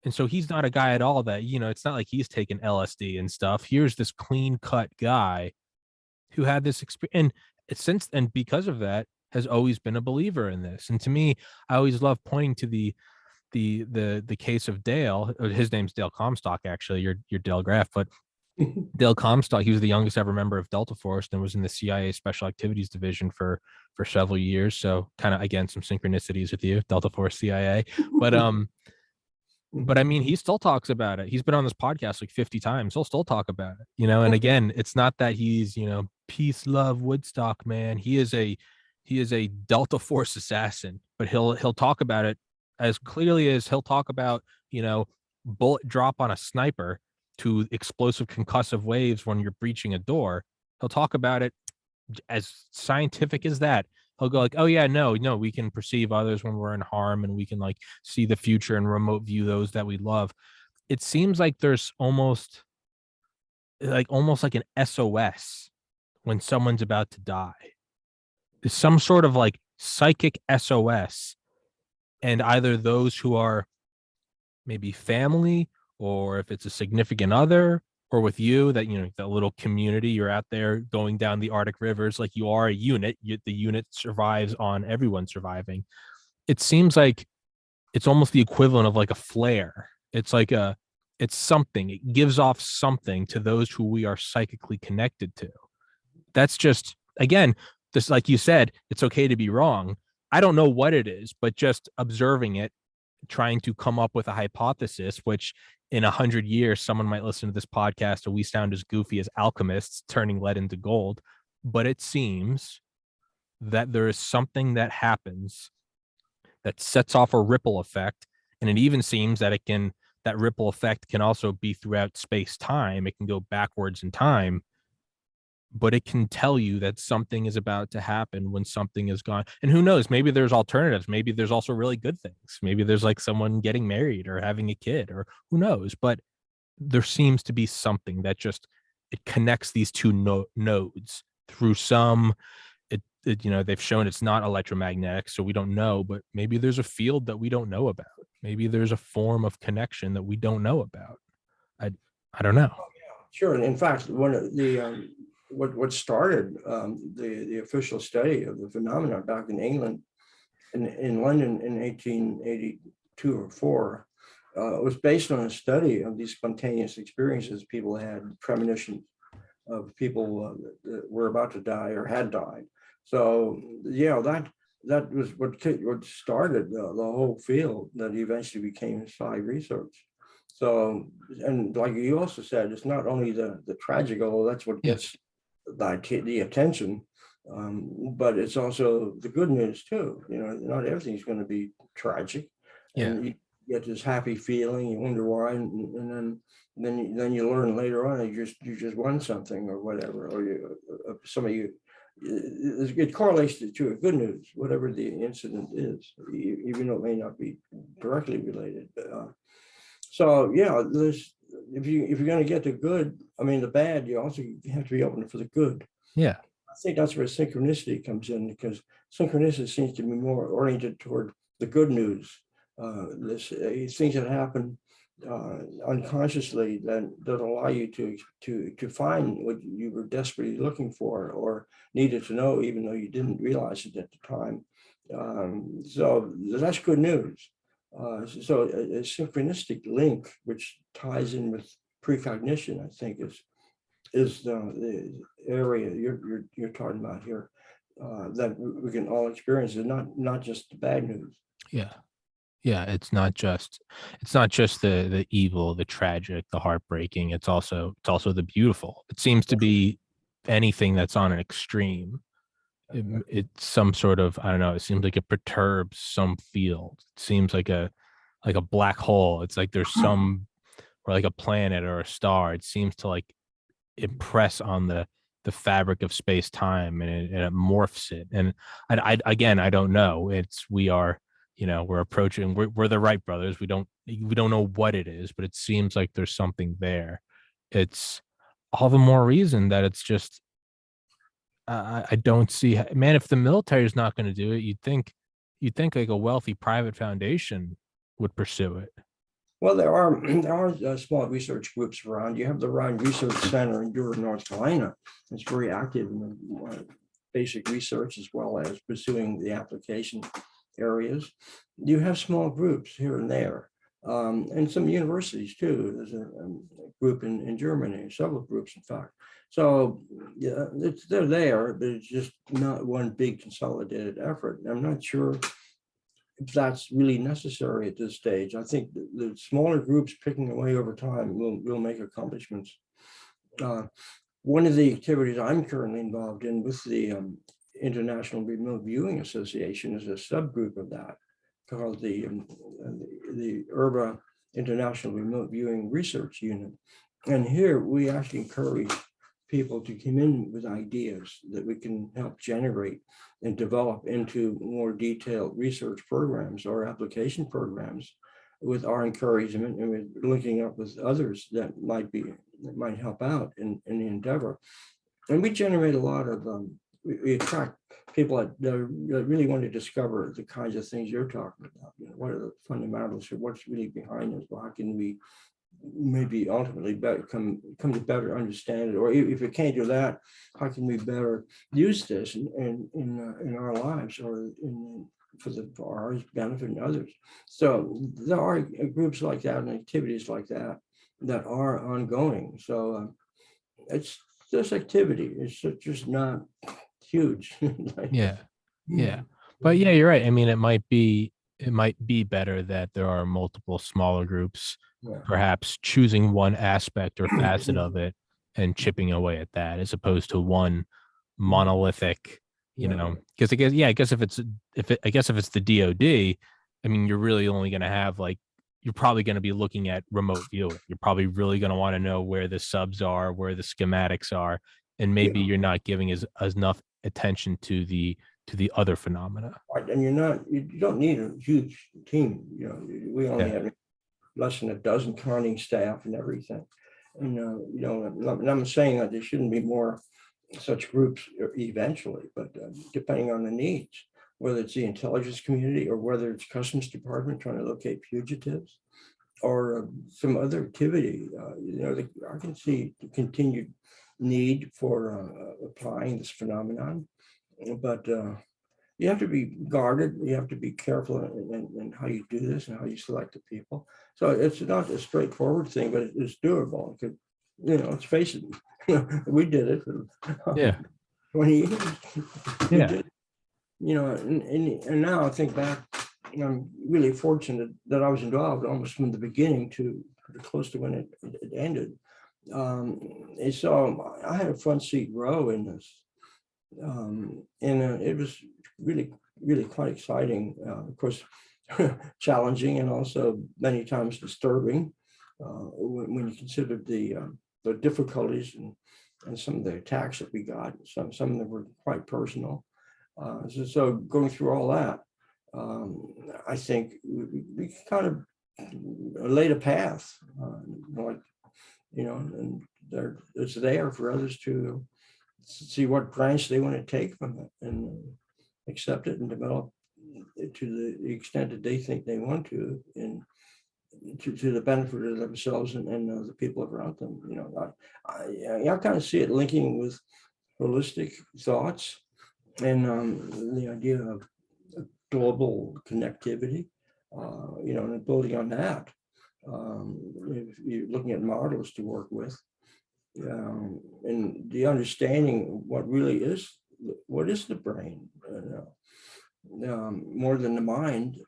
And so he's not a guy at all that, it's not like he's taking LSD and stuff. Here's this clean cut guy who had this experience. And because of that, has always been a believer in this. And to me, I always love pointing to the case of Dale. His name's Dale Comstock, actually. You're Dale Graff, but Dale Comstock, he was the youngest ever member of Delta Force and was in the CIA Special Activities Division for several years. So kind of, again, some synchronicities with you, Delta Force, CIA. But I mean, he still talks about it. He's been on this podcast like 50 times. He'll still talk about it, and again, it's not that he's, peace, love, Woodstock, man. He is a Delta Force assassin, but he'll talk about it as clearly as he'll talk about, bullet drop on a sniper to explosive concussive waves when you're breaching a door. He'll talk about it as scientific as that. He'll go like, oh yeah, no, we can perceive others when we're in harm, and we can like see the future and remote view those that we love. It seems like there's almost like an SOS when someone's about to die. There's some sort of like psychic SOS, and either those who are maybe family, or if it's a significant other, or with you, that that little community, you're out there going down the Arctic rivers, like you are a unit. The unit survives on everyone surviving. It seems like it's almost the equivalent of like a flare. It's something. It gives off something to those who we are psychically connected to. That's just, again, this, like you said, it's okay to be wrong. I don't know what it is, but just observing it, trying to come up with a hypothesis, which in 100 years, someone might listen to this podcast and we sound as goofy as alchemists turning lead into gold. But it seems that there is something that happens that sets off a ripple effect. And it even seems that that ripple effect can also be throughout space time. It can go backwards in time, but it can tell you that something is about to happen when something is gone. And who knows, maybe there's alternatives. Maybe there's also really good things. Maybe there's like someone getting married or having a kid, or who knows, but there seems to be something that just, it connects these two nodes through some, they've shown it's not electromagnetic, so we don't know, but maybe there's a field that we don't know about. Maybe there's a form of connection that we don't know about. I don't know. Sure. And in fact, one of the, what started the official study of the phenomenon back in England, in London in 1882 or 4, was based on a study of these spontaneous experiences people had, premonitions of people that were about to die or had died. So yeah, that was what started the whole field that eventually became psi research. So, and like you also said, it's not only the tragic, although that's what gets the attention, but it's also the good news too. Not everything's going to be tragic. And you get this happy feeling, you wonder why, and then you learn later on you just won something or whatever, or some of you. It correlates to a good news, whatever the incident is, even though it may not be directly related. So yeah, if you're going to get the good, I mean the bad, you also have to be open for the good. Yeah, I think that's where synchronicity comes in, because synchronicity seems to be more oriented toward the good news. Things that happen unconsciously that allow you to find what you were desperately looking for or needed to know, even though you didn't realize it at the time. So that's good news. So a synchronistic link, which ties in with precognition, I think is the area you're talking about here, that we can all experience, and not just the bad news. Yeah, it's not just the evil, the tragic, the heartbreaking. It's also the beautiful. It seems to be anything that's on an extreme. It's some sort of, I don't know, it seems like it perturbs some field. It seems like a black hole. It's like there's some, or like a planet or a star. It seems to like impress on the fabric of space time, and it morphs it. And I don't know. We're approaching, we're the Wright brothers. We don't know what it is, but it seems like there's something there. It's all the more reason that it's just, I don't see, man, if the military is not going to do it, you'd think you'd think like a wealthy private foundation would pursue it. Well, there are small research groups around. You have the Ryan Research Center in Durham, North Carolina. It's very active in the basic research as well as pursuing the application areas. You have small groups here and there, and some universities too. There's a group in Germany, several groups, in fact. So yeah, they're there, but it's just not one big consolidated effort. I'm not sure if that's really necessary at this stage. I think the smaller groups picking away over time will make accomplishments. One of the activities I'm currently involved in with the International Remote Viewing Association is a subgroup of that called the IRBA, International Remote Viewing Research Unit. And here we actually encourage people to come in with ideas that we can help generate and develop into more detailed research programs or application programs with our encouragement, and we're linking up with others that might help out in the endeavor. And we generate a lot of, we attract people that really want to discover the kinds of things you're talking about. You know, what are the fundamentals or what's really behind us? How can we maybe ultimately come to better understand it? Or if we can't do that, how can we better use this in our lives or for our benefit and others? So there are groups like that and activities like that that are ongoing. So it's this activity. It's just not huge. Yeah. But yeah, you're right. I mean, it might be better that there are multiple smaller groups, perhaps choosing one aspect or facet of it and chipping away at that, as opposed to one monolithic, because I guess if it's the DoD, I mean, you're really only going to have you're probably going to be looking at remote viewing. You're probably really going to want to know where the subs are, where the schematics are, and maybe you're not giving as enough attention to the other phenomena. Right. And you don't need a huge team. We only have less than a dozen counting staff and everything. And and I'm saying that there shouldn't be more such groups eventually, but depending on the needs, whether it's the intelligence community or whether it's Customs Department trying to locate fugitives or some other activity, I can see the continued need for applying this phenomenon, but you have to be guarded. You have to be careful in how you do this and how you select the people. So it's not a straightforward thing, but it's doable. Let's face it, we did it for 20 years. And now I think back, I'm really fortunate that I was involved almost from the beginning to close to when it ended. And so I had a front seat row in this. And it was really, really quite exciting, of course, challenging and also many times disturbing when you consider the difficulties and some of the attacks that we got. Some of them were quite personal. So going through all that, I think we kind of laid a path, and it's there for others to see what branch they want to take from it and accept it and develop it to the extent that they think they want to, and to the benefit of themselves and the people around them. I kind of see it linking with holistic thoughts and the idea of global connectivity, and building on that. If you're looking at models to work with, and the understanding what is the brain, more than the mind.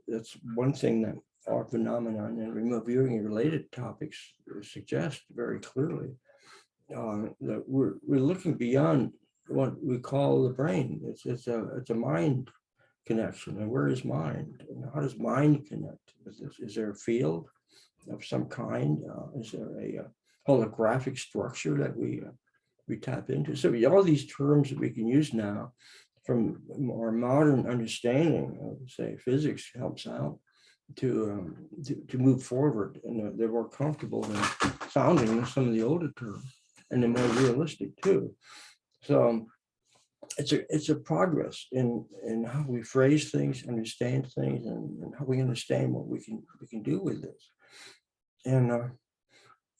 That's one thing that our phenomenon and remote viewing and related topics suggest very clearly, that we're looking beyond what we call the brain. It's a mind connection. And where is mind? And how does mind connect? Is there a field of some kind? Is there a holographic structure that we tap into? So all these terms that we can use now from our modern understanding of, say, physics helps out to move forward, and they're more comfortable than sounding than some of the older terms, and they're more realistic too. So it's a progress in how we phrase things, understand things, and how we understand what we can do with this. And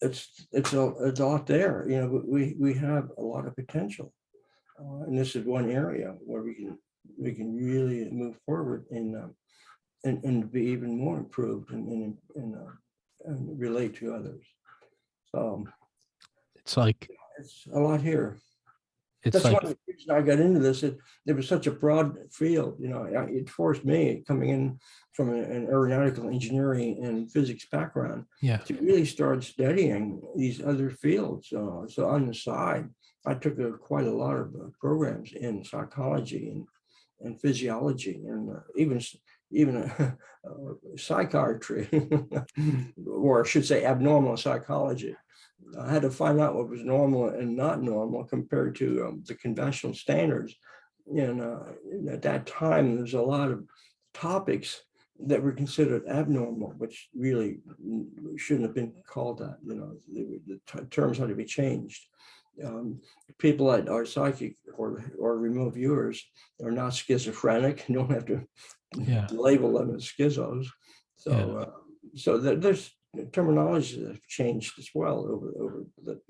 it's a lot there. You know, we have a lot of potential, and this is one area where we can really move forward and be even more improved and relate to others. So It's like it's a lot here. it's That's like one of the reasons I got into this. It was such a broad field, you know. It forced me, coming in from an aeronautical engineering and physics background, yeah. to really start studying these other fields. So on the side, I took quite a lot of programs in psychology and physiology, and even psychiatry, or I should say abnormal psychology. I had to find out what was normal and not normal compared to the conventional standards. And at that time, there was a lot of topics that were considered abnormal, which really shouldn't have been called that. You know, the terms had to be changed. People that are psychic or remote viewers are not schizophrenic. You don't have to label them as schizos. So, there's terminology that have changed as well over the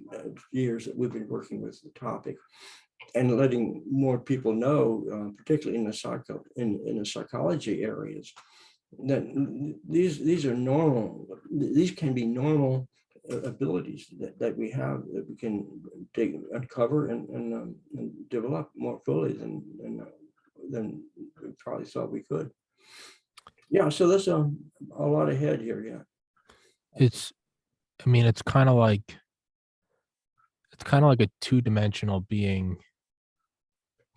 years that we've been working with the topic, and letting more people know, particularly in the psychology areas, that these are normal. These can be normal abilities that we have, that we can uncover and develop more fully than we probably thought we could. Yeah, so there's a lot ahead here. Yeah, It's I mean, it's kind of like a two-dimensional being.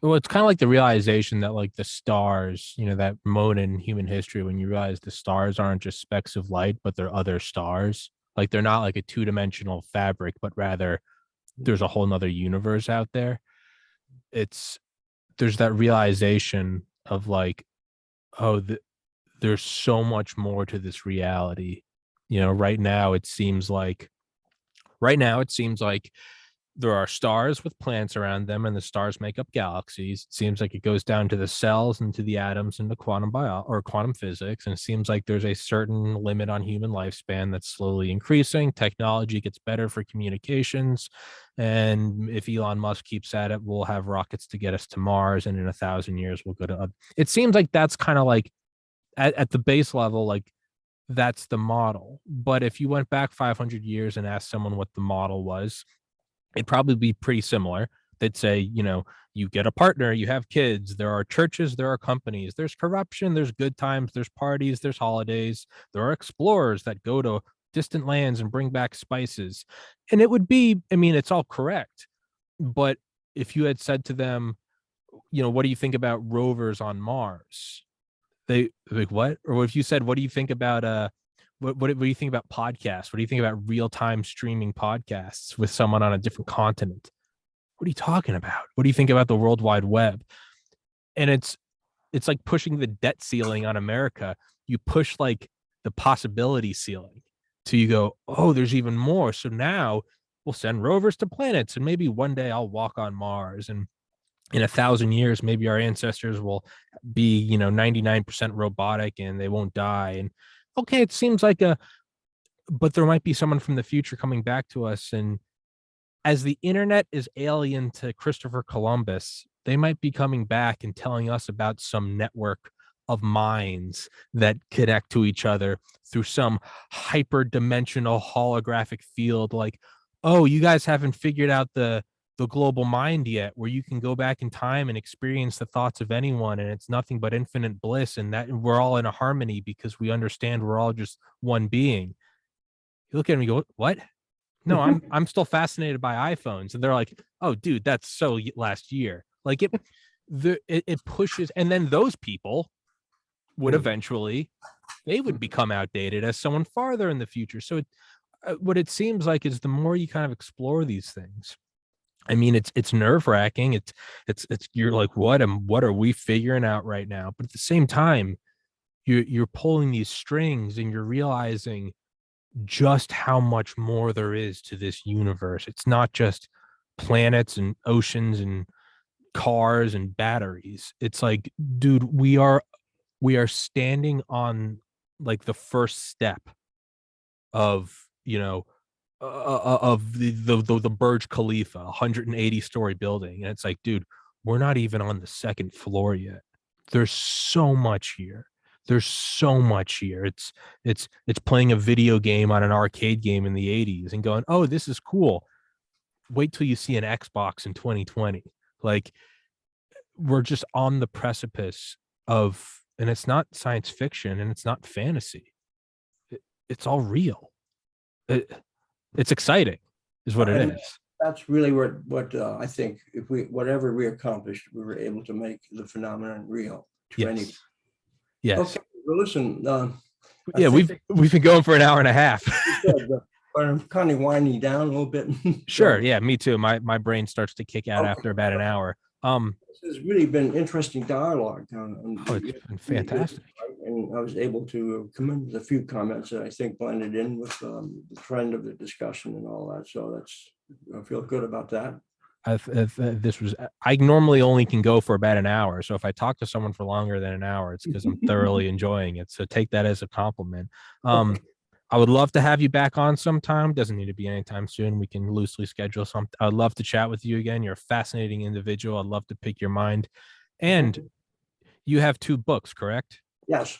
Well, it's kind of like the realization that like the stars, you know, that moment in human history when you realize the stars aren't just specks of light, but they're other stars. Like they're not like a two-dimensional fabric, but rather there's a whole nother universe out there. There's that realization of like, oh, there's so much more to this reality. You know, right now it seems like there are stars with planets around them, and the stars make up galaxies. It seems like it goes down to the cells and to the atoms and to quantum physics. And it seems like there's a certain limit on human lifespan that's slowly increasing. Technology gets better for communications. And if Elon Musk keeps at it, we'll have rockets to get us to Mars. And in 1,000 years, we'll go to, it seems like that's kind of like at the base level, like that's the model. But if you went back 500 years and asked someone what the model was, it'd probably be pretty similar. They'd say, you know, you get a partner, you have kids, there are churches, there are companies, there's corruption, there's good times, there's parties, there's holidays, there are explorers that go to distant lands and bring back spices. And it would be, I mean, it's all correct. But if you had said to them, you know, what do you think about rovers on Mars? They like, what? Or if you said, what do you think about what do you think about podcasts? What do you think about real-time streaming podcasts with someone on a different continent? What are you talking about? What do you think about the World Wide Web? And it's like pushing the debt ceiling on America. You push like the possibility ceiling. So you go, oh, there's even more. So now we'll send rovers to planets, and maybe one day I'll walk on Mars. And in 1,000 years, maybe our ancestors will be, you know, 99% robotic and they won't die. And okay, it seems like but there might be someone from the future coming back to us. And as the internet is alien to Christopher Columbus, they might be coming back and telling us about some network of minds that connect to each other through some hyper-dimensional holographic field. Like, oh, you guys haven't figured out the global mind yet, where you can go back in time and experience the thoughts of anyone, and it's nothing but infinite bliss, and that we're all in a harmony because we understand we're all just one being. You look at me and go, what? No, I'm still fascinated by iPhones. And they're like, oh, dude, that's so last year. Like it pushes, and then those people would eventually, they would become outdated as someone farther in the future. So what it seems like is the more you kind of explore these things, I mean, it's nerve wracking. It's you're like, what are we figuring out right now? But at the same time, you're pulling these strings and you're realizing just how much more there is to this universe. It's not just planets and oceans and cars and batteries. It's like, dude, we are standing on like the first step of, of the Burj Khalifa, 180-story building, and it's like, dude, we're not even on the second floor yet. There's so much here. There's so much here. It's playing a video game on an arcade game in the 80s and going, oh, this is cool. Wait till you see an Xbox in 2020. Like, we're just on the precipice of, and it's not science fiction and it's not fantasy. It's all real. It's exciting, is what it And is. that's really what I think. If whatever we accomplished, we were able to make the phenomenon real to any. Yes. Yes. Okay, well, listen. I Yeah, think we've been going for an hour and a half. but I'm kind of winding down a little bit. Sure. Yeah, me too. My brain starts to kick out after about an hour. This has really been interesting dialogue. Oh, it's been fantastic. And I was able to come in with a few comments that I think blended in with the trend of the discussion and all that. So I feel good about that. I normally only can go for about an hour. So if I talk to someone for longer than an hour, it's because I'm thoroughly enjoying it. So take that as a compliment. I would love to have you back on sometime. Doesn't need to be anytime soon. We can loosely schedule something. I'd love to chat with you again. You're a fascinating individual. I'd love to pick your mind. And you have 2 books, correct? Yes.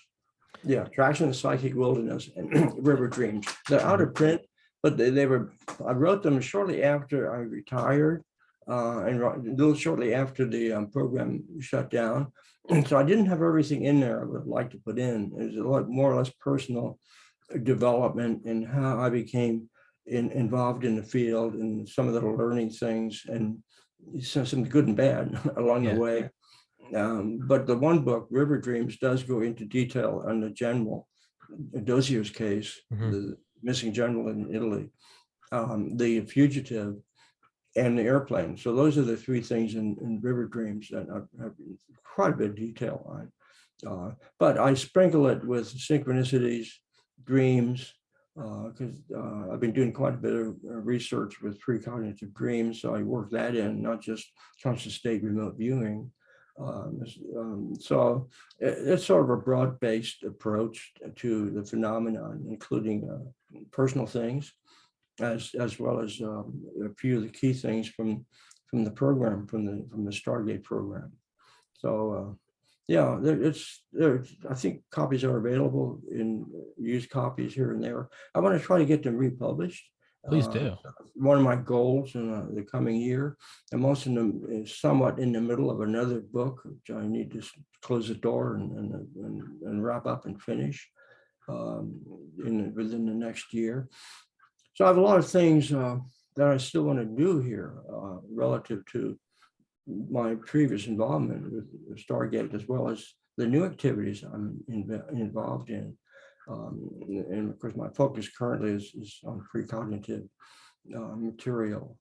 Yeah. Traction of Psychic Wilderness and River Dreams. They're out of print, but they were, I wrote them shortly after I retired and a little shortly after the program shut down. And so I didn't have everything in there I would like to put in. It was a lot more or less personal development and how I became involved in the field and some of the learning things and some good and bad along the way. But the one book, River Dreams, does go into detail on the general Dozier's case, the missing general in Italy, the fugitive, and the airplane. So those are the 3 things in River Dreams that I have quite a bit of detail on. But I sprinkle it with synchronicities, dreams, because I've been doing quite a bit of research with precognitive dreams. So I work that in, not just conscious state remote viewing. So it's sort of a broad-based approach to the phenomenon, including personal things, as well as a few of the key things from the program, from the Stargate program. So yeah, I think copies are available in used copies here and there. I want to try to get them republished. Please do. One of my goals in the coming year. I'm also somewhat in the middle of another book, which I need to close the door and wrap up and finish within the next year. So I have a lot of things that I still want to do here relative to my previous involvement with Stargate, as well as the new activities I'm involved in. And of course, my focus currently is on precognitive material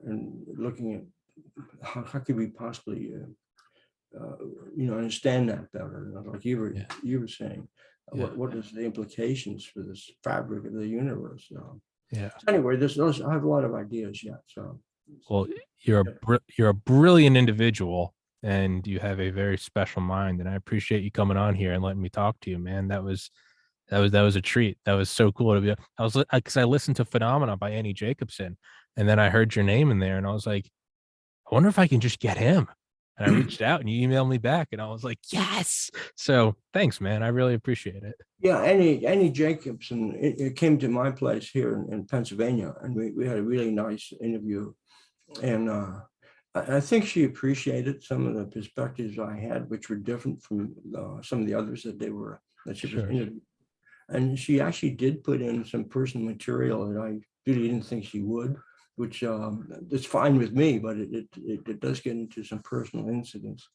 and looking at how could we possibly, understand that better. Like you were saying, what is the implications for this fabric of the universe? So anyway, I have a lot of ideas yet. So. Well, you're a brilliant individual and you have a very special mind, and I appreciate you coming on here and letting me talk to you, man. That was a treat. That was so cool to be. Because I listened to Phenomena by Annie Jacobson, and then I heard your name in there, and I was like, I wonder if I can just get him. And I reached out, and you emailed me back, and I was like, yes. So thanks, man. I really appreciate it. Yeah, Annie Jacobson, it came to my place here in Pennsylvania, and we had a really nice interview. And I think she appreciated some of the perspectives I had, which were different from some of the others that she was interviewing. And she actually did put in some personal material that I really didn't think she would, which it's fine with me, but it does get into some personal incidents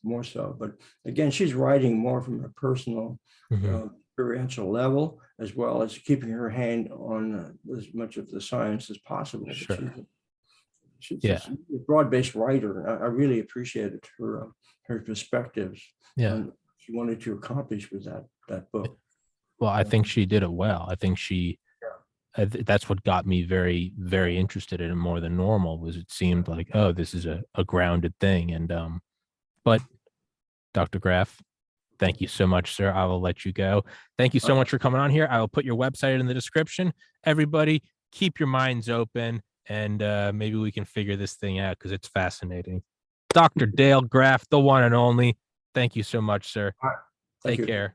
more so. But again, she's writing more from a personal, experiential level, as well as keeping her hand on as much of the science as possible. Sure. She's a broad-based writer. I really appreciated her perspectives. Yeah, she wanted to accomplish with that book. Well, I think she did it well. I think she that's what got me very, very interested in it more than normal. Was it seemed like, oh, this is a grounded thing. And but Dr. Graff, thank you so much, sir. I will let you go. Thank you so much for coming on here. I will put your website in the description. Everybody, keep your minds open, and maybe we can figure this thing out because it's fascinating. Dr. Dale Graff, the one and only. Thank you so much, sir. Thank Take you. care.